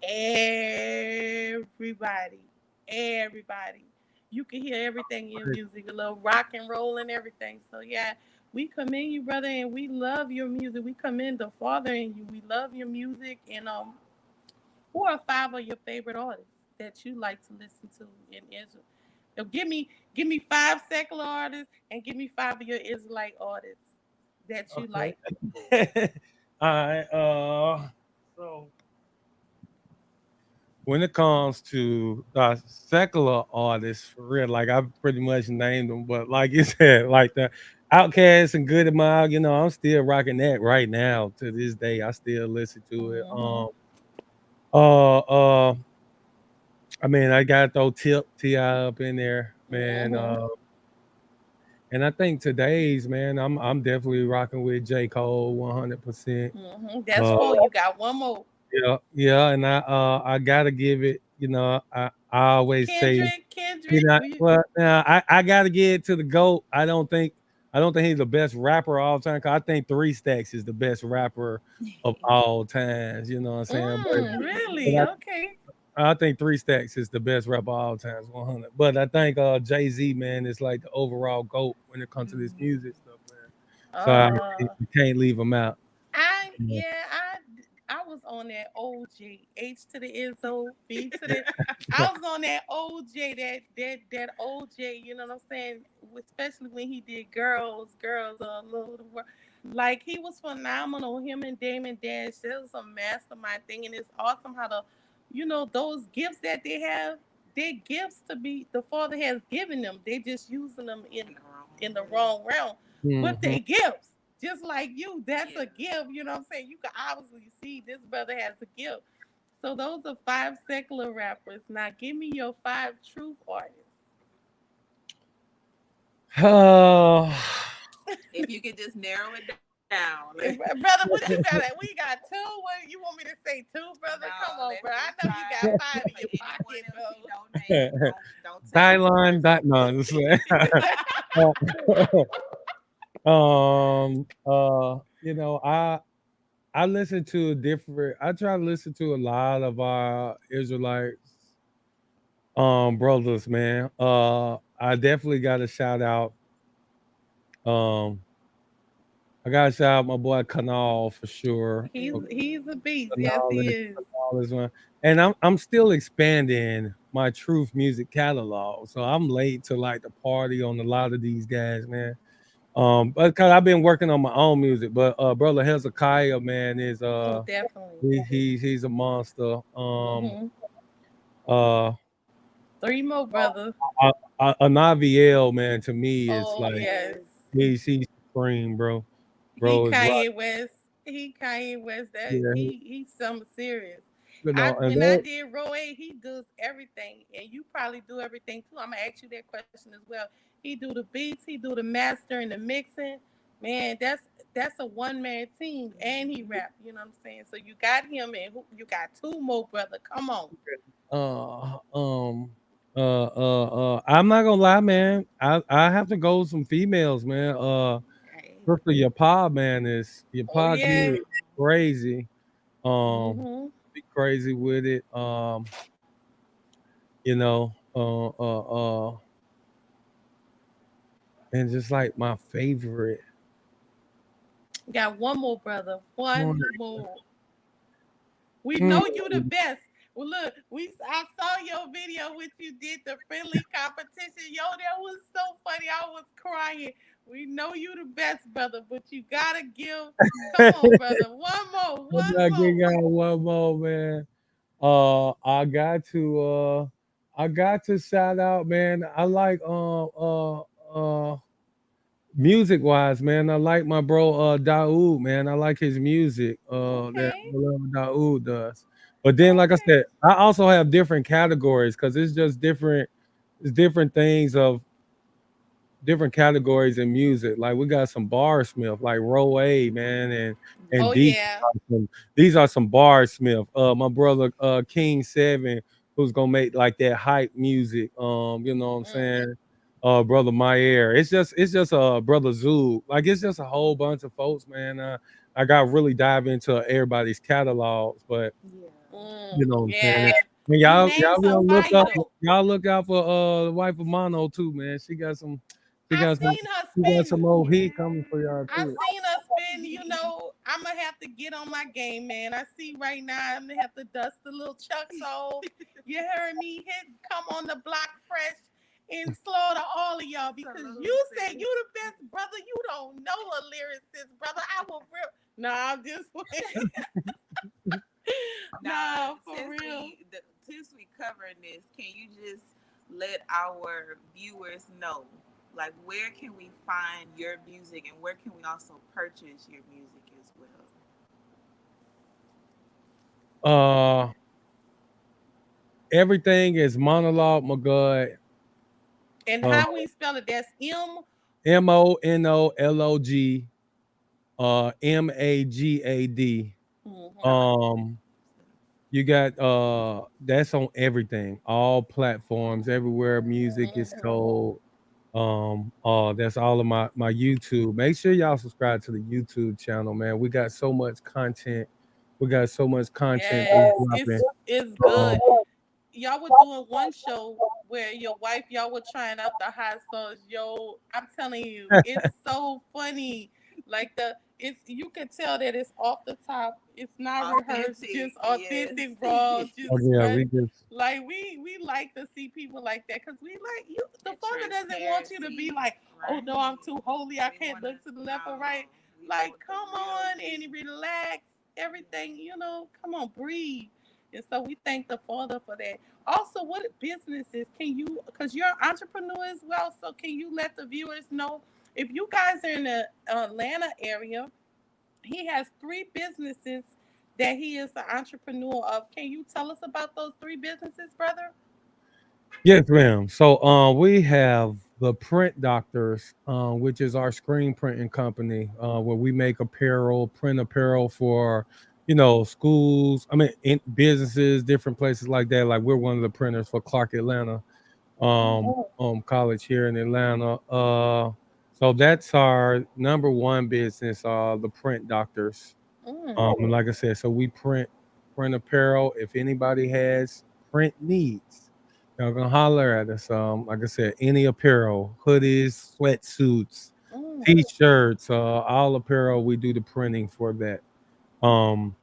everybody. Everybody. You can hear everything in your music, a little rock and roll and everything. So yeah, we commend you, brother, and we love your music. We commend the Father in you. We love your music. And who are five of your favorite artists that you like to listen to in Israel? Now, give me five secular artists and give me five of your Israelite artists that you like. okay. All right. So when it comes to secular artists, for real, like I pretty much named them, but like you said, like the Outkast and Good Amount, I'm still rocking that right now to this day. I still listen to it. Mm-hmm. Uh, uh, I mean, I got to throw Tip Ti up in there, man. Mm-hmm. And I think today's man, I'm definitely rocking with J Cole 100%. Mm-hmm. That's Uh, four. You got one more. yeah, yeah, and I gotta give it. I always say, Kendrick. well, now I gotta give it to the GOAT. I don't think he's the best rapper of all time. 'Cause I think Three Stacks is the best rapper of all times. You know what I'm saying? But Really? Okay. I think Three Stacks is the best rapper of all times, 100. But I think Jay-Z, man, is like the overall GOAT when it comes to this music stuff, man. So Uh, you can't leave him out. I You know. yeah, I was on that OJ H to the Izzo B to the. I was on that OJ that OJ. You know what I'm saying? Especially when he did girls all over the world. Like he was phenomenal. Him and Damon Dash. That was a mastermind thing, and it's awesome how those gifts that they have. They're gifts to be the Father has given them. They just using them in the wrong realm with Mhm. their gifts. Just like you, that's a gift. You know what I'm saying? You can obviously see this brother has a gift. So those are five secular rappers. Now give me your five truth artists. Oh, Brother, what you got? We got two. What you want me to say? Two, brother? Come on, bro. I know you got five in your pocket, Dylon, no, just I listen to different. I try to listen to a lot of our Israelites brothers, man. I definitely got to shout out. Um, I got to shout out my boy Kanal for sure. He's a beast. Yes, Kanal he is. Kanal is one, and I'm still expanding my Truth music catalog. So I'm late to like the party on a lot of these guys, man. But because I've been working on my own music, but brother Hezekiah, man, is Oh, definitely. he's a monster. Hmm. Uh, Three more, brother. Naviel, man, to me is Oh like yes. he's supreme, bro. He Bro is right. Kanye West. He Kanye West. That Yeah, he's something serious. and When I that did Roe A, he does everything, and you probably do everything too. I'm gonna ask you that question as well. He do the beats, he do the master and the mixing. Man, that's a one man team, and he rap. You know what I'm saying? So you got him, and you got two more, brother. Come on. uh um I'm not gonna lie, man. I have to go with some females, man. Hey. Sister your pod, man, is your Oh pod yeah. is crazy. Mhm. Be crazy with it. You know, and just like my favorite Got one more, brother. one. One more. We Mm, know you the best. Well, look, I saw your video which you did the friendly competition. Yo, that was so funny. I was crying. We know you the best, brother, but you gotta give. Come on, brother. One more. I One give more. y'all one more, man. I got to shout out, man. I like music wise, man. I like my bro Daoud, man. I like his music. That Okay. whatever Daoud does. But then, like I Okay. said, I also have different categories because it's just different. It's different things of different categories in music. Like we got some barsmith, like Row A, man, and Oh Deep. yeah. These are some barsmith. My brother King Seven, who's gonna make like that hype music. You know what I'm Mm-hmm. saying? Brother Mayer. It's just brother Zoo. Like it's just a whole bunch of folks, man. I got really dive into everybody's catalogs, but you know what I'm saying. Yeah. And You y'all named some will look fire up. though. Y'all look out for the wife of Mono too, man. She got some. She I got some. seen her She got some spin. more heat coming for y'all I too. seen us spend, I'm gonna have to get on my game, man. I see right now I'm gonna have to dust the little chucks off. You heard me come on the block fresh and slaughter all of y'all because you said you the best, brother. You don't know a lyricist, brother. I will rip. Nah, I'm just playing. Nah, for real. covering this, can you just let our viewers know, like, where can we find your music and where can we also purchase your music as well? Uh, everything is Monolog Magad. And Uh, how we spell it? That's M. Monolog. Magad. Mhm. Um, you got that's on everything, all platforms, everywhere music is Mhm. sold. That's all of my YouTube. Make sure y'all subscribe to the YouTube channel, man. We got so much content. We got so much content that's Yes, dropping. it's Um, good. Y'all were doing one show where your wife, y'all were trying out the hot sauce. Yo, I'm telling you, it's so funny. Like it's you can tell that it's off the top. It's not rehearsed, Authentic, just yes. authentic, raw, just oh yeah, right. we just Like we like to see people like that because we like you. The That Father doesn't want you to be transparency, like, oh no, I'm right? too holy. I We can't wanna look to the left or right. know. We Like, want the come real on you. and relax. Everything, come on, breathe. And so we thank the Father for that. Also, what businesses can you, because you're an entrepreneur as well, so can you let the viewers know if you guys are in the Atlanta area, he has three businesses that he is the entrepreneur of. Can you tell us about those three businesses, brother? yes, ma'am. So we have the Print Doctors, which is our screen printing company, where we make apparel, print apparel for schools. I mean, in businesses, different places like that. Like we're one of the printers for Clark Atlanta college here in Atlanta. So that's our number one business, the Print Doctors. Mm, And like I said, so we print apparel. If anybody has print needs, y'all gonna holler at us. Like I said, any apparel, hoodies, sweatsuits, mm, t-shirts, all apparel. We do the printing for that. Um,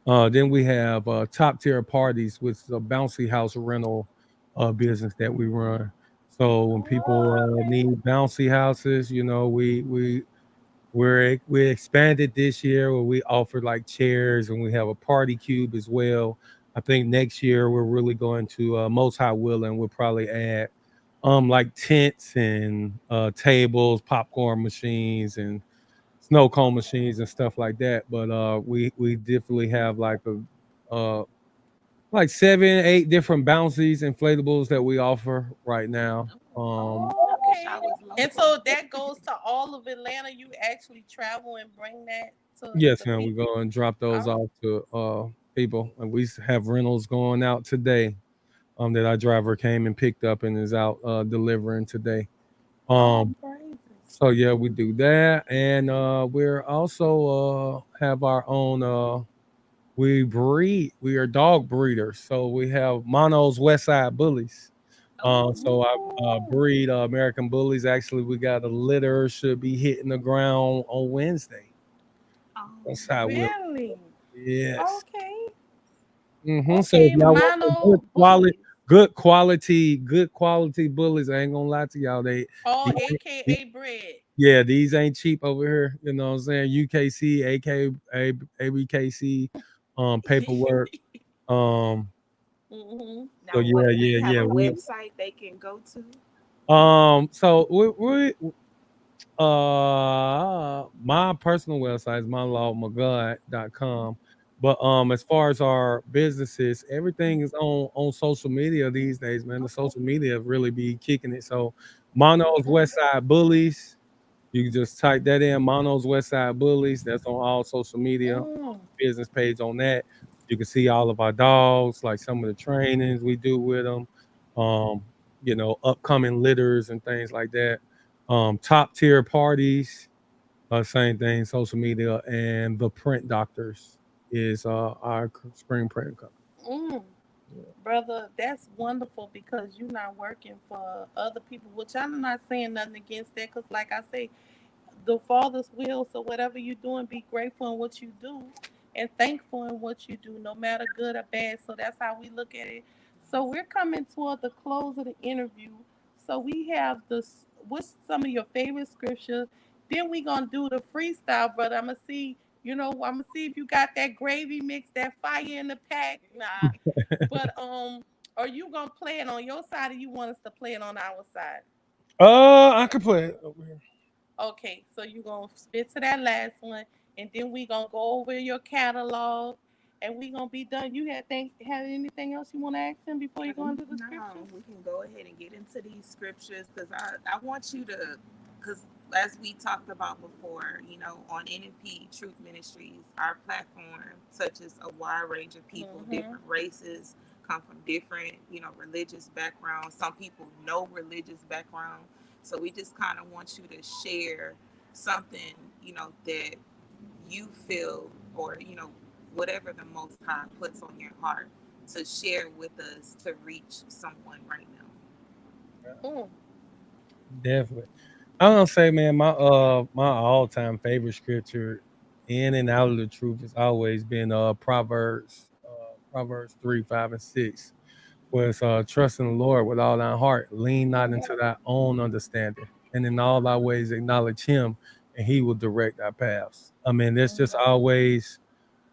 then we have top tier parties, which is a bouncy house rental business that we run. So when people oh, okay. need bouncy houses, we expanded this year where we offer like chairs and we have a party cube as well. I think next year we're really going to most high willing. We'll probably add like tents and tables, popcorn machines, and snow cone machines and stuff like that. But we definitely have like 7, 8 different bouncies, inflatables that we offer right now. Oh, I wish okay. I was And local. so that goes to all of Atlanta. You actually travel and bring that to Yes, the man, we people. go and drop those Oh, off to people, and we have rentals going out today. That our driver came and picked up and is out delivering today. all Um, praises. so yeah, we do that, and we're also have our own. We breed. We are dog breeders, so we have Mono's West Side Bullies. So I Ooh, breed American Bullies. Actually, we got a litter should be hitting the ground on Wednesday. That's how we'll. really? Yes. Okay. So if Okay, y'all want some mono bullies. good quality bullies, I ain't gonna lie to y'all. All These ain't- AKA bread. yeah, these ain't cheap over here. You know what I'm saying? UKC, ABKC, paperwork. Um, Mm-hmm. so Now, yeah, what do yeah, you have yeah. a We website they can go to? so we my personal website is monologmagad.com. But as far as our businesses, everything is on social media these days, man. The social media really be kicking it. So Mono's West Side Bullies, you can just type that in, Mono's West Side Bullies. That's on all social media, Mm, business page on that. You can see all of our dogs, like some of the trainings we do with them, um, upcoming litters and things like that. Top tier parties, same thing, social media, and the Print Doctors is our screen printing company. mm. Brother, that's wonderful because you're not working for other people, which I'm not saying nothing against that because, like I say, the Father's will. So whatever you're doing, be grateful in what you do and thankful in what you do, no matter good or bad. So that's how we look at it. So we're coming toward the close of the interview. So we have what's some of your favorite scripture. Then we gonna do the freestyle, brother. I'm gonna see I'm gonna see if you got that gravy mix, that fire in the pack. Nah, but are you gonna play it on your side, or you want us to play it on our side? I could play it over here. Okay, so you gonna spit to that last one, and then we gonna go over your catalog, and we gonna be done. You have anything else you want to ask him before you go into the No, scriptures? we can go ahead and get into these scriptures because I want you to, because as we talked about before, on NFP Truth Ministries, our platform touches a wide range of people, Mm-hmm. different races, come from different, religious backgrounds. Some people no religious background. So we just kind of want you to share something, that you feel, or whatever the Most High puts on your heart to share with us to reach someone right now. Mm, Definitely. I'm gonna say, man, my all time favorite scripture in and out of the truth has always been Proverbs 3, 5, and 6. Where it's trust in the Lord with all thy heart, lean not into thy own understanding, and in all thy ways acknowledge him, and he will direct our paths. I mean, this just mm, always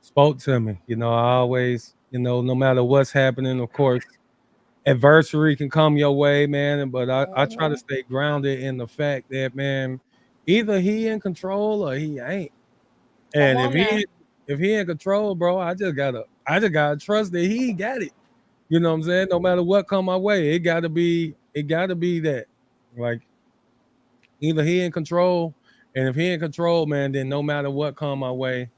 spoke to me. I always, no matter what's happening, of course, adversity can come your way, man. But I try to mm-hmm. stay grounded in the fact that, man, either he in control or he ain't. Come And on now. if he in control, bro, I just gotta trust that he got it. You know what I'm saying? No matter what come my way, it gotta be that. Like either he in control, and if he in control, man, then no matter what come my way,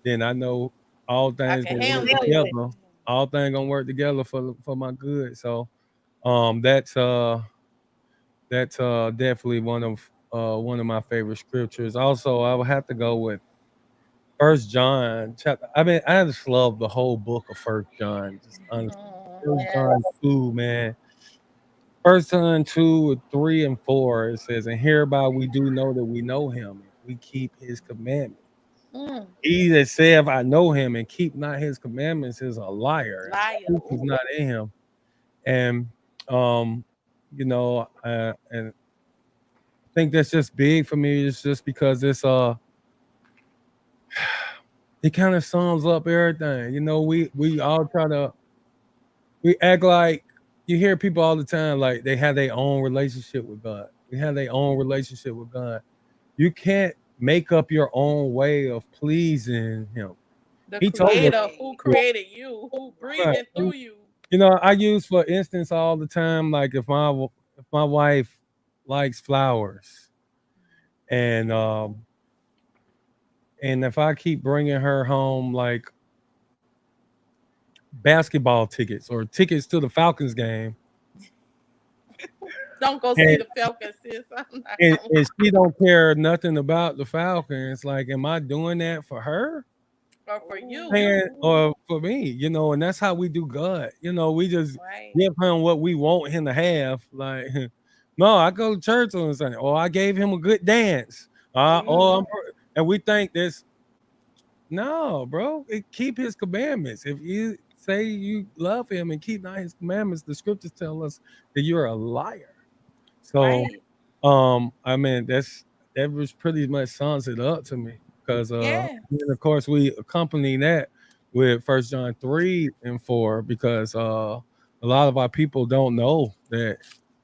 then I know all I things can gonna work handle it. together. All things gonna work together for my good. So that's definitely one of my favorite scriptures. Also, I would have to go with First John chapter. I mean, I just love the whole book of First John. Just honestly, First Yes. John 2, man. First John 2, 3, and 4. It says, "And hereby we do know that we know him if we keep his commandments. Mm, He that saith, I know him, and keep not his commandments is a liar, and the liar. truth is Ooh. not in him." And um, and I think that's just big for me. It's just because it kind of sums up everything. We all try to we act like you hear people all the time like they have their own relationship with God. We have their own relationship with God. You can't make up your own way of pleasing Him. The He told us, creator who created you, who right? breathing through you. I use for instance all the time, like if my wife likes flowers, and if I keep bringing her home like basketball tickets or tickets to the Falcons game, Don't go see and the Falcons, sis. I'm not and, going. and she don't care nothing about the Falcons, like, am I doing that for her? Or for you. And or for me, and that's how we do God. We just Right. give him what we want him to have. Like, no, I go to church on Sunday, or I gave him a good dance. Mm-hmm. And we think this. No, bro, keep his commandments. If you say you love him and keep not his commandments, the scriptures tell us that you're a liar. So, Right. I mean, that was pretty much sums it up to me because, Yes. and of course, we accompany that with First John 3 and 4 because a lot of our people don't know that,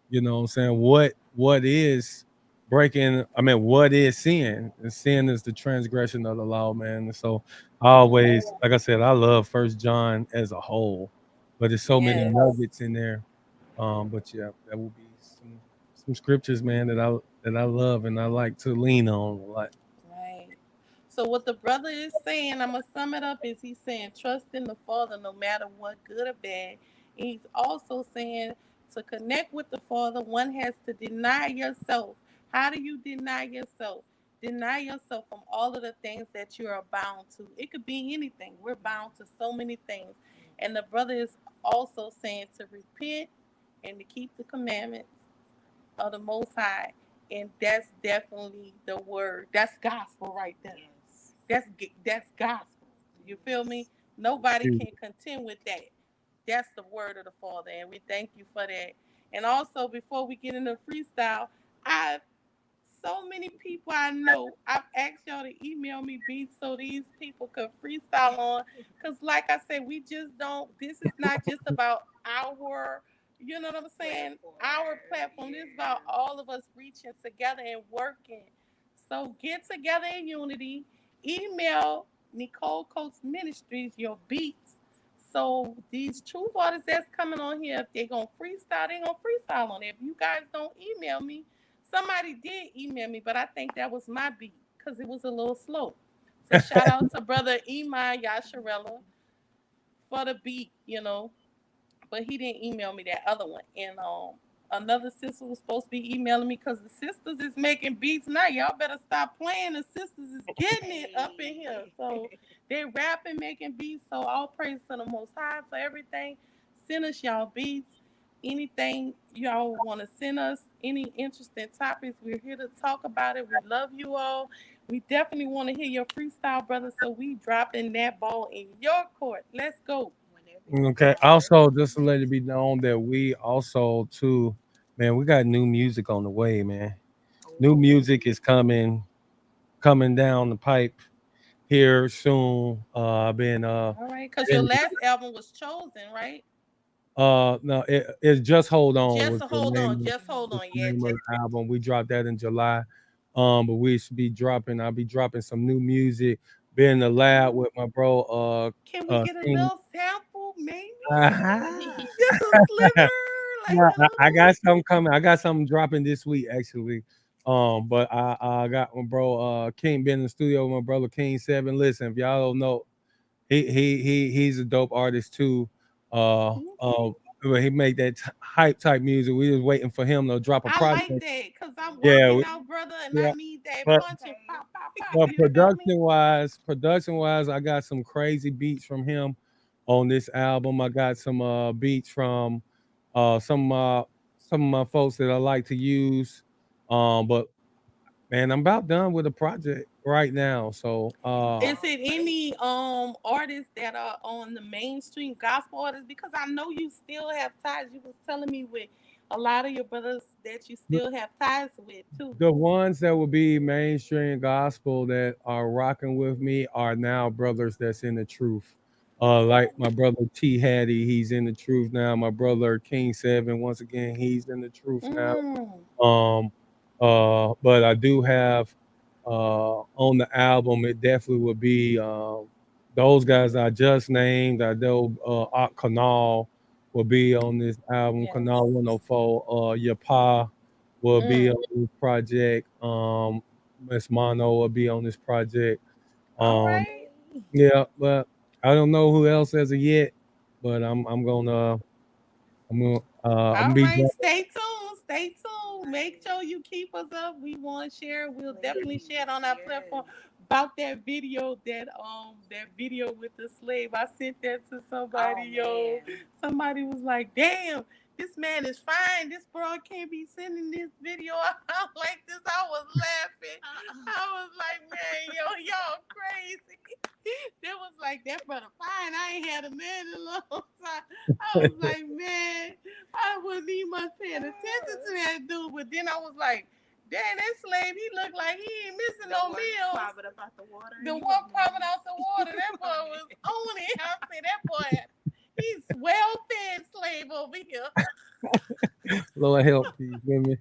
what I'm saying, what is breaking. I mean, what is sin? And sin is the transgression of the law, man. And so, I Mm-hmm. always, like I said, I love First John as a whole, but there's so many Yes. nuggets in there. But yeah, that will be some scriptures, man, that I love and I like to lean on a lot. Right. So what the brother is saying, I'm gonna sum it up, is he's saying trust in the Father no matter what, good or bad. And he's also saying to connect with the Father, one has to deny yourself. How do you deny yourself? Deny yourself from all of the things that you are bound to. It could be anything. We're bound to so many things. And the brother is also saying to repent and to keep the commandments of the Most High, and that's definitely the word. That's gospel right there. Yes. That's gospel. You feel me? Nobody Dude, can contend with that. That's the word of the Father, and we thank you for that. And also, before we get into freestyle, I so many people I know. I've asked y'all to email me beats so these people could freestyle on. Cause like I said, we just don't. This is not just about our. You know what I'm saying? Our platform. This is about all of us reaching together and working. So get together in unity. Email Nicole Coates Ministries your beats. So these truth artists that's coming on here, if they're gonna freestyle, they're gonna freestyle on it. If you guys don't email me, somebody did email me, but I think that was my beat because it was a little slow. So shout out to brother Iman Yasharella for the beat, but he didn't email me that other one. And another sister was supposed to be emailing me because the sisters is making beats now. Y'all better stop playing. The sisters is getting it up in here. So they rapping, making beats. So all praise to the Most High for everything. Send us y'all beats. Anything y'all want to send us, any interesting topics, we're here to talk about it. We love you all. We definitely want to hear your freestyle, brother. So we dropping that ball in your court. Let's go. Okay. Also, just to let it be known that we also too, man, we got new music on the way, man. New music is coming down the pipe here soon. I've All right, because your been last album was Chosen, right? no, it's just hold on Just was the hold on, name just hold was on. the Yeah, name of just the album. We dropped that in July. But we should be dropping. I'll be dropping some new music. Been in the lab with my bro. can we get a King. little sample, maybe? Uh-huh. Just a sliver, like Yeah, a I little. got something coming. I got something dropping this week actually. But I got my bro King been in the studio with my brother King 7. Listen, if y'all don't know, he's a dope artist too. Okay. But he make that hype type music. We was waiting for him to drop a I project. like that because I'm Yeah, working out, brother, and I yeah. need that But punch and pop, pop, pop. but You feel me? production wise, I got some crazy beats from him on this album. I got some beats from uh some uh some of my folks that I like to use. But man, I'm about done with the project right now. So Is it any artists that are on the mainstream gospel artists? Because I know you still have ties. You was telling me with a lot of your brothers that you still have ties with too. the ones that would be mainstream gospel that are rocking with me are now brothers that's in the truth. Like my brother T Hattie, he's in the truth now. My brother King 7, once again, he's in the truth now. Mm. Um, but I do have on the album, it definitely would be those guys I just named. I know Art Canal will be on this album. Yes. Canal 104. Your Pa will be Mm. on this project. Miss Mono will be on this project. All Um, right. yeah, but I don't know who else as of yet. But I'm gonna All be right. Stay tuned. Stay tuned. Make sure you keep us up. We want to share. We'll definitely share it on our platform about that video with the slave. I sent that to somebody, yo. Somebody was like, "Damn, this man is fine. This bro can't be sending this video out like this." I was laughing. I was like, "Man, yo, y'all crazy." They was like, "That brother fine. I ain't had a man in a long time." I was like, "Man, I wasn't even much paying attention to that dude." But then I was like, "Damn, that slave, he looked like he ain't missing no meals." The one popping out the water. That boy was on it. I said, "That boy, he's well fed slave over here." Lord help these women.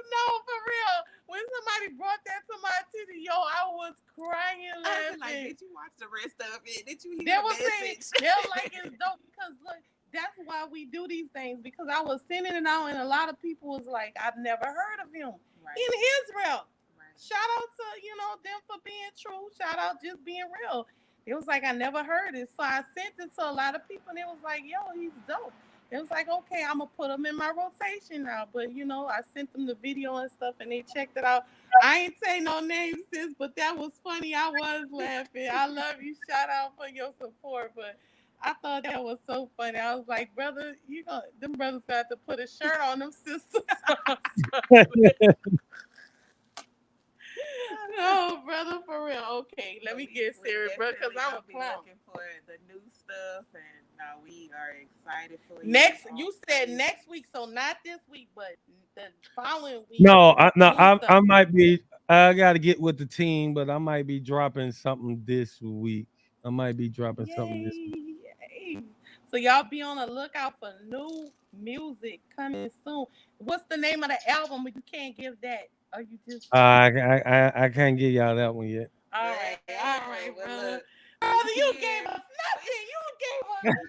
No, for real. When somebody brought that to my attention, yo, I was crying laughing. They were saying they're like it's dope because look, that's why we do these things because I was sending it out and a lot of people was like, I've never heard of him in Israel. Shout out to them for being true. Shout out just being real. It was like I never heard it, so I sent it to a lot of people, and it was like, "Yo, he's dope." It was like, "Okay, I'm gonna put him in my rotation now." But I sent them the video and stuff, and they checked it out. I ain't say no names, sis, but that was funny. I was laughing. I love you. Shout out for your support, but I thought that was so funny. I was like, brother, them brothers got to put a shirt on them sisters. No, brother, for real. Okay, let me get serious, bro, because I'm a clown. No, we are excited for you. Next, you said next week, so not this week, but the following week. No, New I stuff. might be. I got to get with the team, but I might be dropping something this week. I might be dropping something this week. Yay! Yay. So y'all be on the lookout for new music coming soon. What's the name of the album? But you can't give that. Or you just I can't give y'all that one yet. all right, Well, brother. look, Brother, you we gave here. us nothing. You gave us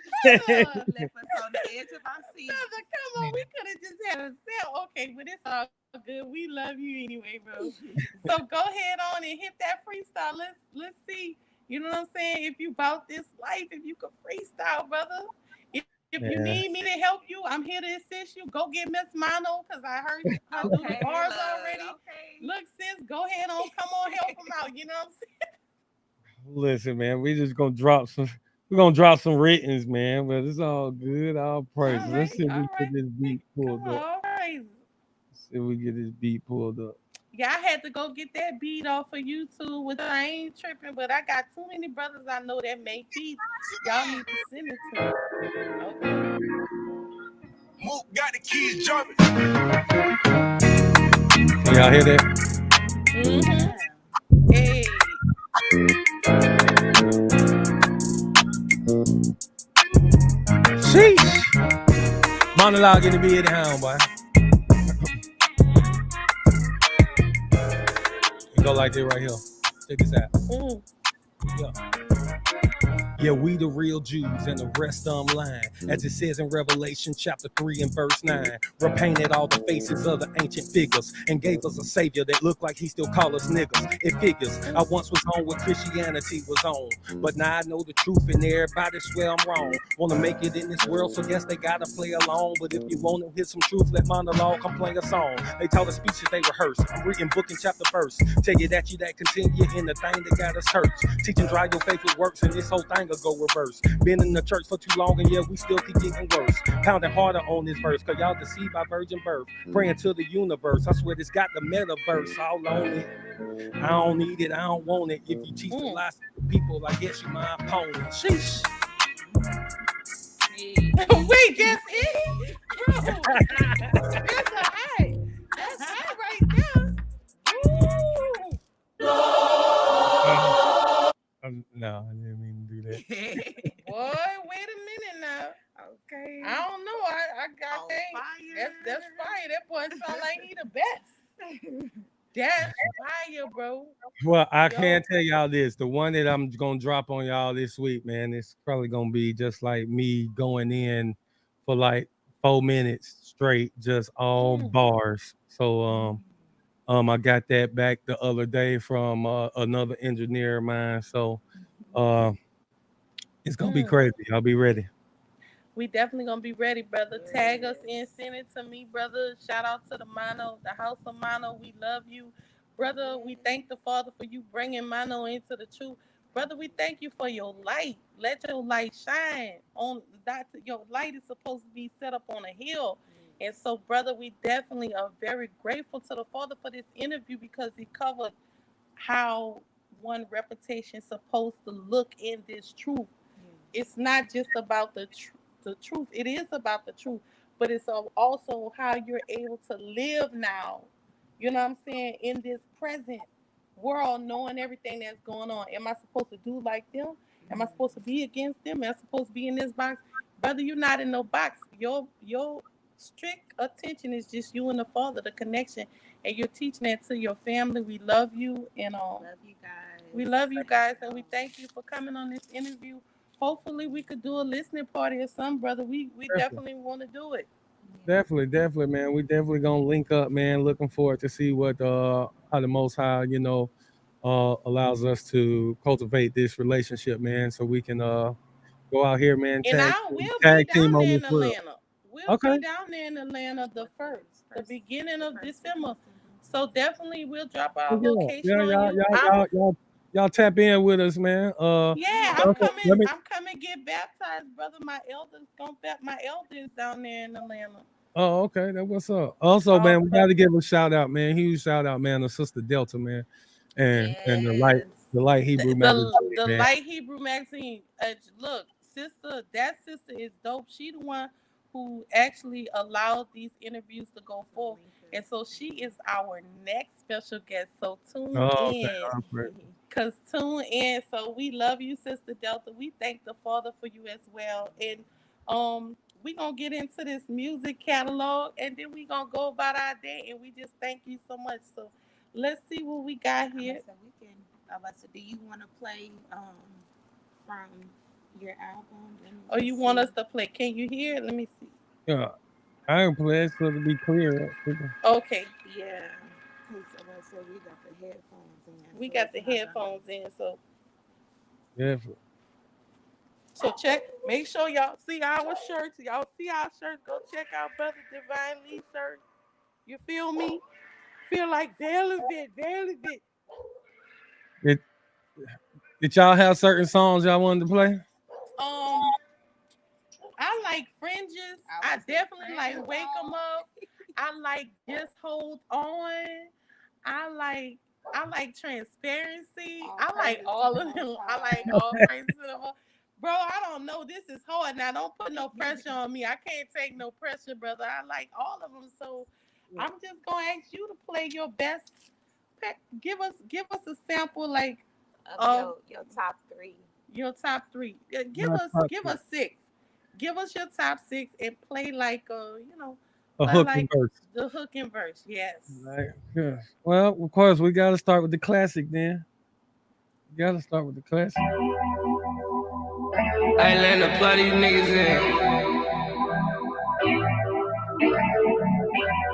You brother. left us on the edge of our seat. Brother, come on. We could have just had a sale. Okay, but it's all good. We love you anyway, bro. So go ahead on and hit that freestyle. Let's see. You know what I'm saying? If you about this life, if you could freestyle, brother. If you need me Yeah, to help you, I'm here to assist you. Go get Miss Mono because I heard she could do the Okay, bars already. look, okay. Look, sis, go ahead on. Come on, help him out. You know what I'm saying? listen, man, we just gonna drop some. We're gonna drop some ratings, man. But it's all good. All praises. Let's see if All we right. get this beat Come on, pulled up. all right. See if we get this beat pulled up. Yeah, I had to go get that beat off of YouTube, which I ain't tripping, but I got too many brothers I know that make beats. Y'all need to send it to me. Okay. Mook got the keys, Jarvis. Can y'all hear that? Mm-hmm. Hey. Sheesh. Monolog in the beat hound, boy. You go like this right here. Check this out. Mm. Yeah. Yeah, we the real Jews and the rest of them lying. As it says in Revelation chapter 3 and verse 9. Repainted all the faces of the ancient figures and gave us a savior that looked like he still call us niggas. It figures I once was on what Christianity was on. But now I know the truth and everybody swear I'm wrong. Wanna make it in this world, so guess they gotta play along. But if you wanna hear some truth, let Monolog come play a song. They tell the speeches they rehearse. I'm reading book and chapter verse. Tell you that continue in the thing that got us hurt. Teaching dry your faith with works and this whole thing will go reverse. Been in the church for too long and yeah, we still keep getting worse. Pounding harder on this verse, cause y'all deceived by virgin birth. Praying to the universe, I swear this got the metaverse all on it. I don't need it, I don't want it. If you teach the lies to people, I guess you my opponent. Sheesh. Wait, that's it? Bro, that's a high. That's high right there. Woo! No, I didn't mean to do that. Boy, wait a minute now. Okay. I don't know. I got On think fire. that's fire. That boy sound like he the best. That's fire, bro. Well, I Yo. can tell y'all this. The one that I'm gonna drop on y'all this week, man, it's probably gonna be just like me going in for like 4 minutes straight, just all Mm. bars. So I got that back the other day from another engineer of mine. So uh it's gonna be Mm. crazy. I'll be ready. We definitely gonna be ready, brother. Tag us in, send it to me, brother. Shout out to the Mono, the House of Mono. We love you, brother. We thank the Father for you bringing Mono into the truth, brother. We thank you for your light. Let your light shine on that. Your light is supposed to be set up on a hill, and so, brother, we definitely are very grateful to the Father for this interview because he covered how one reputation is supposed to look in this truth. It's not just about the truth. It is about the truth, but it's also how you're able to live now. You know what I'm saying? In this present world, knowing everything that's going on. Am I supposed to do like them? Am I supposed to be against them? Am I supposed to be in this box? Brother, you're not in no box. Your strict attention is just you and the Father, the connection, and you're teaching that to your family. We love you, and Love you guys. we love you guys, and we thank you for coming on this interview. Hopefully, we could do a listening party or something, brother. We Definitely. definitely want to do it. Definitely, man. We definitely gonna link up, man. Looking forward to see what how the most high, allows us to cultivate this relationship, man, so we can go out here, man, And I will be tag team down on there this in world. Atlanta. We'll Okay. be down there in Atlanta the first, the beginning of December. So definitely, we'll drop our Yeah, location yeah, on you. y'all tap in with us, man. Yeah, I'm Also, coming. let me. I'm coming get baptized, brother. My elders down there in Atlanta. Oh, okay, that what's up. Also, All man, we got to give a shout out, man. Huge shout out, man, to Sister Delta, man, and Yes. the light Hebrew magazine, The man. Light Hebrew magazine. Look, that sister is dope. She the one who actually allowed these interviews to go forth. And so she is our next special guest. So tune Oh, okay. in. All right. Cause tune in. So we love you, Sister Delta. We thank the Father for you as well. And we gonna get into this music catalog and then we gonna go about our day and we just thank you so much. So let's see what we got here. So we can. Do you want to play from your album? Oh, you want us to play? Can you hear it? Let me see. Yeah, I ain't play it so to be clear. Okay. Yeah. So we got the headphones in. We So got it's the not gonna- headphones in. Yeah, So check. Make sure y'all see our shirts. Y'all see our shirts. Go check out Brother Divine Lee shirt. You feel me? Feel like velvet. did, did y'all have certain songs y'all wanted to play? Um, I like fringes. I definitely like wake 'em up. I like just hold on. I like transparency. I like all of them. I like all praises to the Lord. Bro, I don't know. This is hard. Now don't put no pressure on me. I can't take no pressure, brother. I like all of them. So I'm just gonna ask you to play your best. Give us a sample like of your top three. your top three. Give My us top give three. us six. Give us your top six and play like A play hook like and verse. the hook and verse. Yes. Right. Yeah. Well, of course, we got to start with the classic then. You got to start with the classic. I land to plug these niggas in.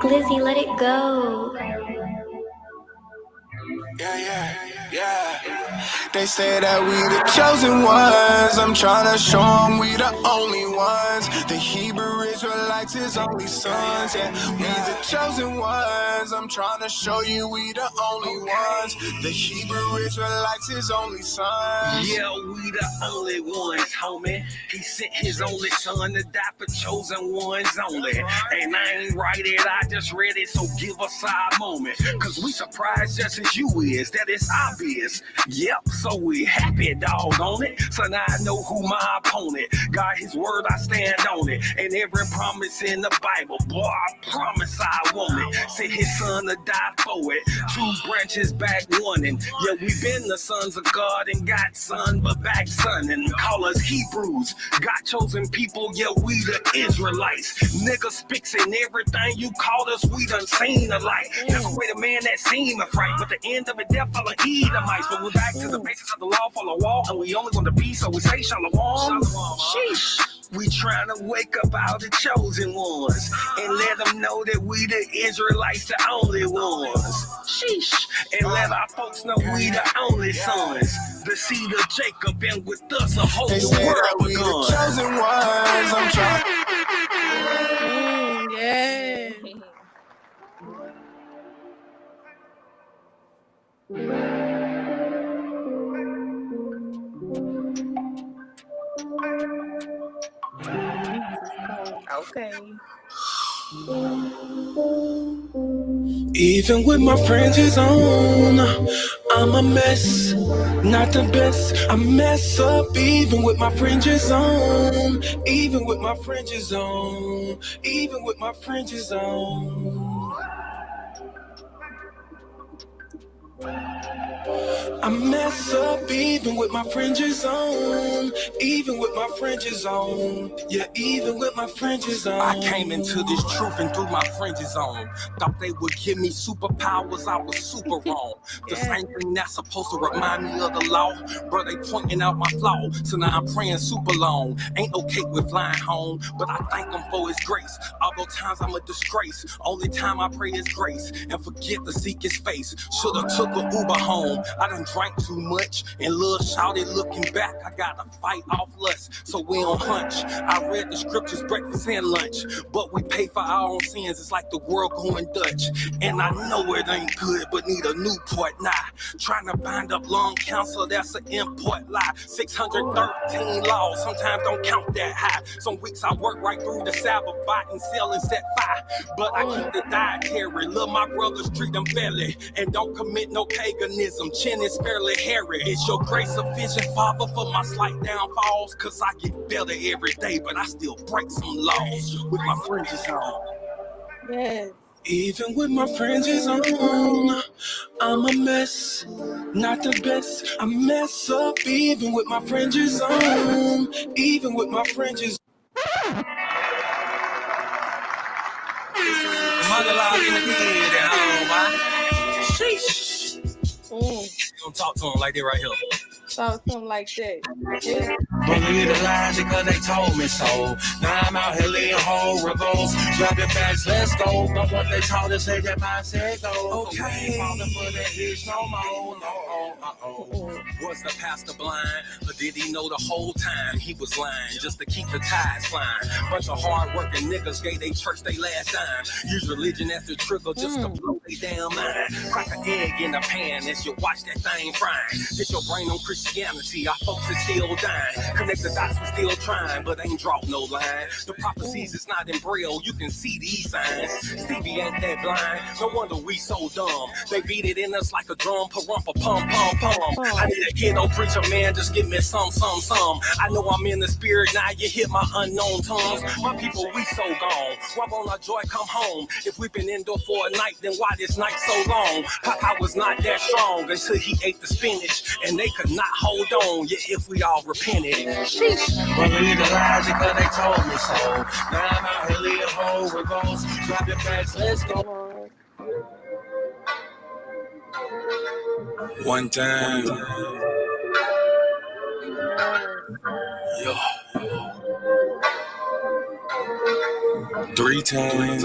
Glizzy, let it go. Yeah. They say that we the chosen ones. I'm tryna show them we the only ones. The Hebrew Israelites his only sons. Yeah, we the chosen ones. I'm tryna show you we the only ones. The Hebrew Israelites his only sons. Yeah, we the only ones, homie. He sent his only son to die for chosen ones only. And I ain't write it, I just read it, so give us our moment. Cause we surprised just as you is, that it's obvious. Yep, so we happy, dog, on it. So now I know who my opponent. God, his word, I stand on it. And every promise in the Bible, boy, I promise I want it. Sent his son to die for it. Two branches back one, and yeah, we been the sons of God and got son, but back son, and call us Hebrews. God chosen people, yeah, we the Israelites. Niggas fixing everything you called us, we done seen the light. That's the way the man that seemed a fright, but the end of it, death follow Edomites. But we're back to the basics of the law, follow wall, and we only want to be, so we say shalom. Sheesh. We trying to wake up all the chosen ones and let them know that we the Israelites, the only ones. Sheesh. And let our folks know we the only sons. The seed of Jacob, and with us a whole They new say that world we the begun. chosen ones. I'm trying. Yeah. Okay. Even with my fringes on, I'm a mess, not the best. I mess up even with my fringes on, even with my fringes on, even with my fringes on. I mess up even with my fringes on, even with my fringes on. Yeah, even with my fringes on. I came into this truth and threw my fringes on. Thought they would give me superpowers, I was super wrong. The same thing that's supposed to remind me of the law. Bro, they pointing out my flaw, so now I'm praying super long. Ain't okay with flying home, but I thank him for his grace. All those times I'm a disgrace, only time I pray is grace. And forget to seek his face, should've took a Uber home. I done drank too much, and little shouted looking back, I gotta fight off lust, so we on hunch. I read the scriptures, breakfast and lunch, but we pay for our own sins, it's like the world going Dutch. And I know it ain't good, but need a Newport now. Trying to bind up lung cancer, that's an import lie. 613 laws, sometimes don't count that high. Some weeks I work right through the Sabbath, bot and sell and set fire. But I keep the dietary, love my brothers, treat them fairly, and don't commit no paganism. Chin is fairly hairy. Is your grace sufficient, Father, for my slight downfalls? Cause I get better every day, but I still break some laws with my fringes on. Yes. Even with my fringes on, I'm a mess, not the best. I mess up even with my fringes on, even with my fringes. Monolog in the bed at home, why? Sheesh. Don't talk to him like that right here. Talk to him like that. Yeah. Believe the lies because they told me so. Now I'm out here laying horribles. Grab your bags, let's go. But what they told us, say that my said go. Okay, falling for that bitch no more. No, Was the pastor blind? Or did he know the whole time he was lying just to keep the tides flying? Bunch of hard-working niggas gave they church they last dime. Use religion as the trigger just to blow they damn mind. Crack an egg in the pan as you watch that thing frying. Hit your brain on Christianity, our folks is still dying. Connect the dots, we still trying, but ain't draw no line. The prophecies is not in braille, you can see these signs. Stevie ain't that blind, no wonder we so dumb. They beat it in us like a drum, pa-rumpa, pum, pum, pum. I need a kiddo preacher, man, just give me some. I know I'm in the spirit, now you hear my unknown tongues. My people, we so gone. Why won't our joy come home? If we've been indoor for a night, then why this night so long? Papa was not that strong until he ate the spinach, and they could not hold on, yeah, if we all repented. Sheesh. Believe the lies because they told me so. Now I'm out here leading whole revolts. Grab your bags, let's go. One time. Yo. 3 times.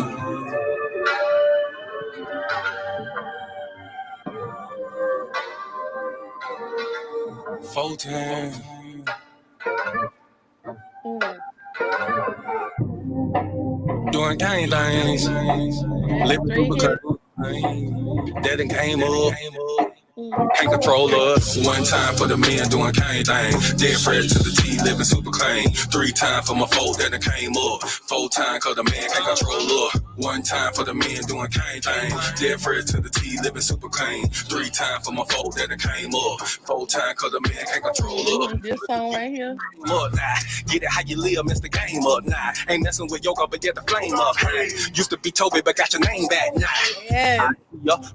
4 times. Doing gang things. Living through the curtain. That done came up. Can't control us. 1 time for the men doing cane thing. Dead fresh to the T, living super clean. 3 times for my folk that done came up. 4 times cause the man can't control us. 1 time for the men doing cane thing. Dead fresh to the T, living super clean. 3 times for my folk that done came up. 4 times cause the man can't control us. This song right here. Look now, get it how you live, mess the game up now. Ain't messing with yoga, but get the flame up. Hey, used to be Toby, but got your name back now. Yeah.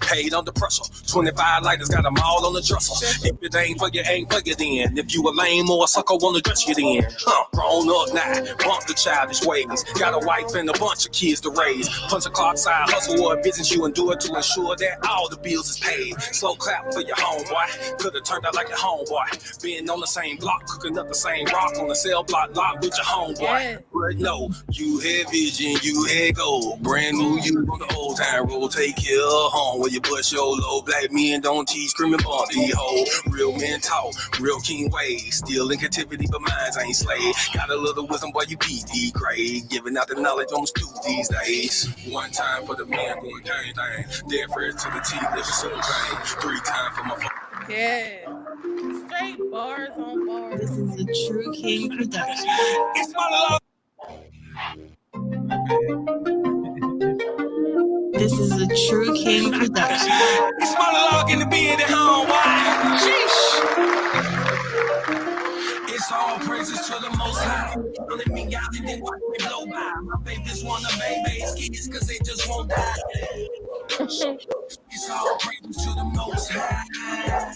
Paid under pressure. 25 lighters got them all on the dresser. If it ain't for you, ain't for you then. If you a lame or a sucker, wanna dress you then. Grown up now, bump the childish ways. Got a wife and a bunch of kids to raise. Punch a clock side, hustle or a business you endure to ensure that all the bills is paid. Slow clap for your homeboy. Could've turned out like your homeboy. Being on the same block, cooking up the same rock on the cell block lot with your homeboy. Yeah. But no, you had vision, you had gold. Brand new you on the old time road. Take care of home where you bust your low. Black men don't teach, screaming bumpy hoe. Real men talk, real king ways. Still in captivity, but minds ain't slave. Got a little wisdom, boy, you PD grade. Giving out the knowledge on the stoop these days. 1 time for the man doing cane thing. Dead fresh to the T, living super pain. 3 times for my Yeah. Straight bars on bars. This is a True King production. It's Monolog. This is a True King production. It's Monolog in the bed at home. Why? Sheesh. It's all praises to the Most High. Let me out and then watch me blow by. My babies wanna baby's kids cause they just won't die. It's all praises to the Most High.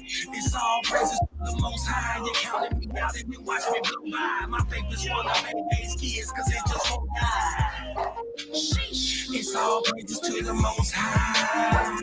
It's all praises to the Most High. You counted me out and then watch me blow by. My babies wanna baby's kids cause they just won't die. Sheesh. It's all praises to the Most High.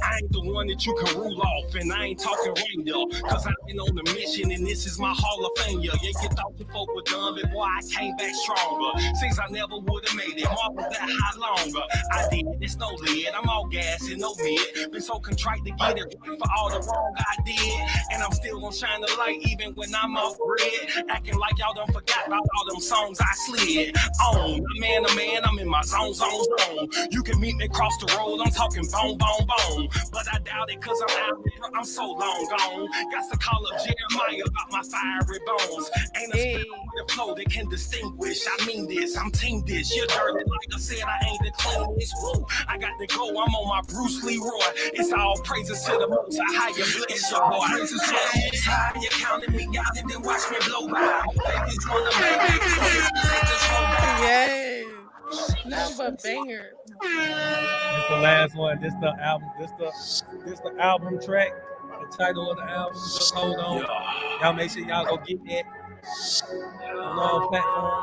I ain't the one that you can rule off, and I ain't talking reindeer, cause I've been on a mission, and this is my Hall of Fame. Yeah, you thought the folk were done, but boy, I came back stronger. Since I never would've made it, marble that high longer. I did, it's no lid, I'm all gas and no mid. Been so contrite to get it right for all the wrong I did, and I'm still gonna shine the light even when I'm off grid. Acting like y'all done forgot about all them songs I slid on. A man, I'm in my zone. You can meet me across the road, I'm talking bone. but I doubt it cause I'm out here, I'm so long gone. Got to call up Jeremiah about my fiery bones. Ain't a Hey. spell with a flow that can distinguish. I mean this, I'm team this. You're dirty, like I said, I ain't the cleanest. Woo, I got to go, I'm on my Bruce Leroy. It's all praises to the most high, you bless your boy. Praises to the most high, you counted me out and then watch me blow by. Babies wanna make it, so this ain't just one by. Yes. Nothing but bangers. This the last one. This the album. This the album track. The title of the album. Just hold on. Y'all make sure y'all go get that on all platforms.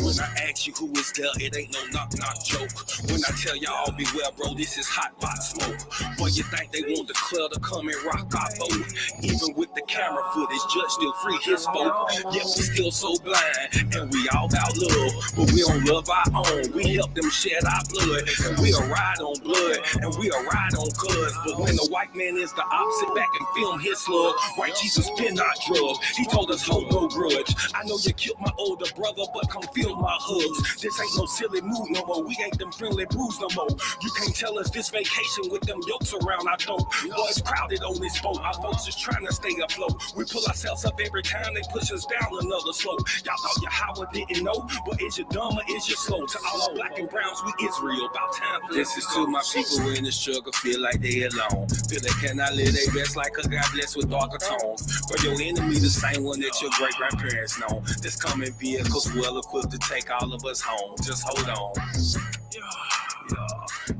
When I ask you who is there, it ain't no knock joke. When I tell y'all beware, bro, this is hot pot smoke. Boy, you think they want the club to come and rock our boat? Even with the camera footage, judge still free his vote. Yet we still so blind, and we all about love, but we don't love our own. We help them shed our blood, and we'll ride on blood, and we'll ride on cuz. But when the white man is the opposite, back and film his slug. White Jesus been our drug. He told us hold no grudge. I know you killed my older brother, but come feel my hugs. This ain't no silly mood no more. We ain't them friendly brews no more. You can't tell us this vacation with them yokes around. I don't. Boy, it's crowded on this boat. Our folks just trying to stay afloat. We pull ourselves up every time they push us down another slope. Y'all thought your Howard didn't know, but is you dumb or is you slow? To all our black and browns, we Israel. About time for this is to my people in the struggle, feel like they alone. Feel they cannot live their best like a God blessed with darker tones. But your enemy the same one that your great grandparents know. This coming vehicles well equipped to take all of us home. Just hold on.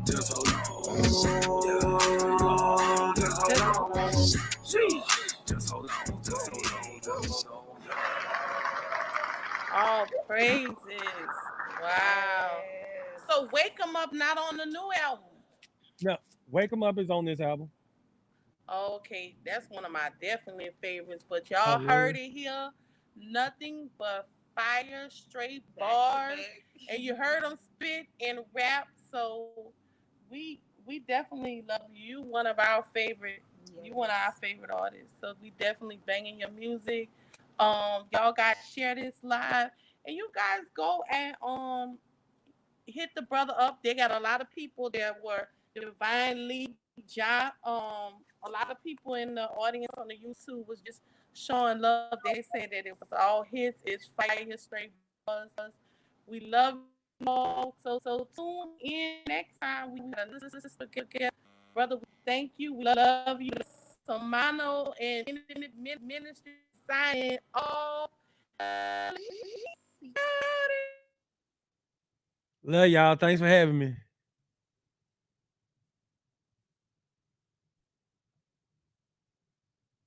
Just hold on. Just hold on. Just hold on. Just hold on. All praises. Wow. So Wake 'em Up not on the new album. No, Wake 'em Up is on this album. Okay, that's one of my definitely favorites. But y'all heard it here. Nothing but fire, straight bars, and you heard them spit and rap. So we definitely love you. You one of our favorite. You one of our favorite artists. So we definitely banging your music. Y'all got to share this live, and you guys go and hit the brother up. They got a lot of people that were divinely job. A lot of people in the audience on the YouTube was just showing love. They said that it was all hits. It's fire, straight buzz. We love you all. So tune in next time. We gotta listen together. Brother, we thank you. We love you. Samano and Ministry signing off. Love y'all. Thanks for having me.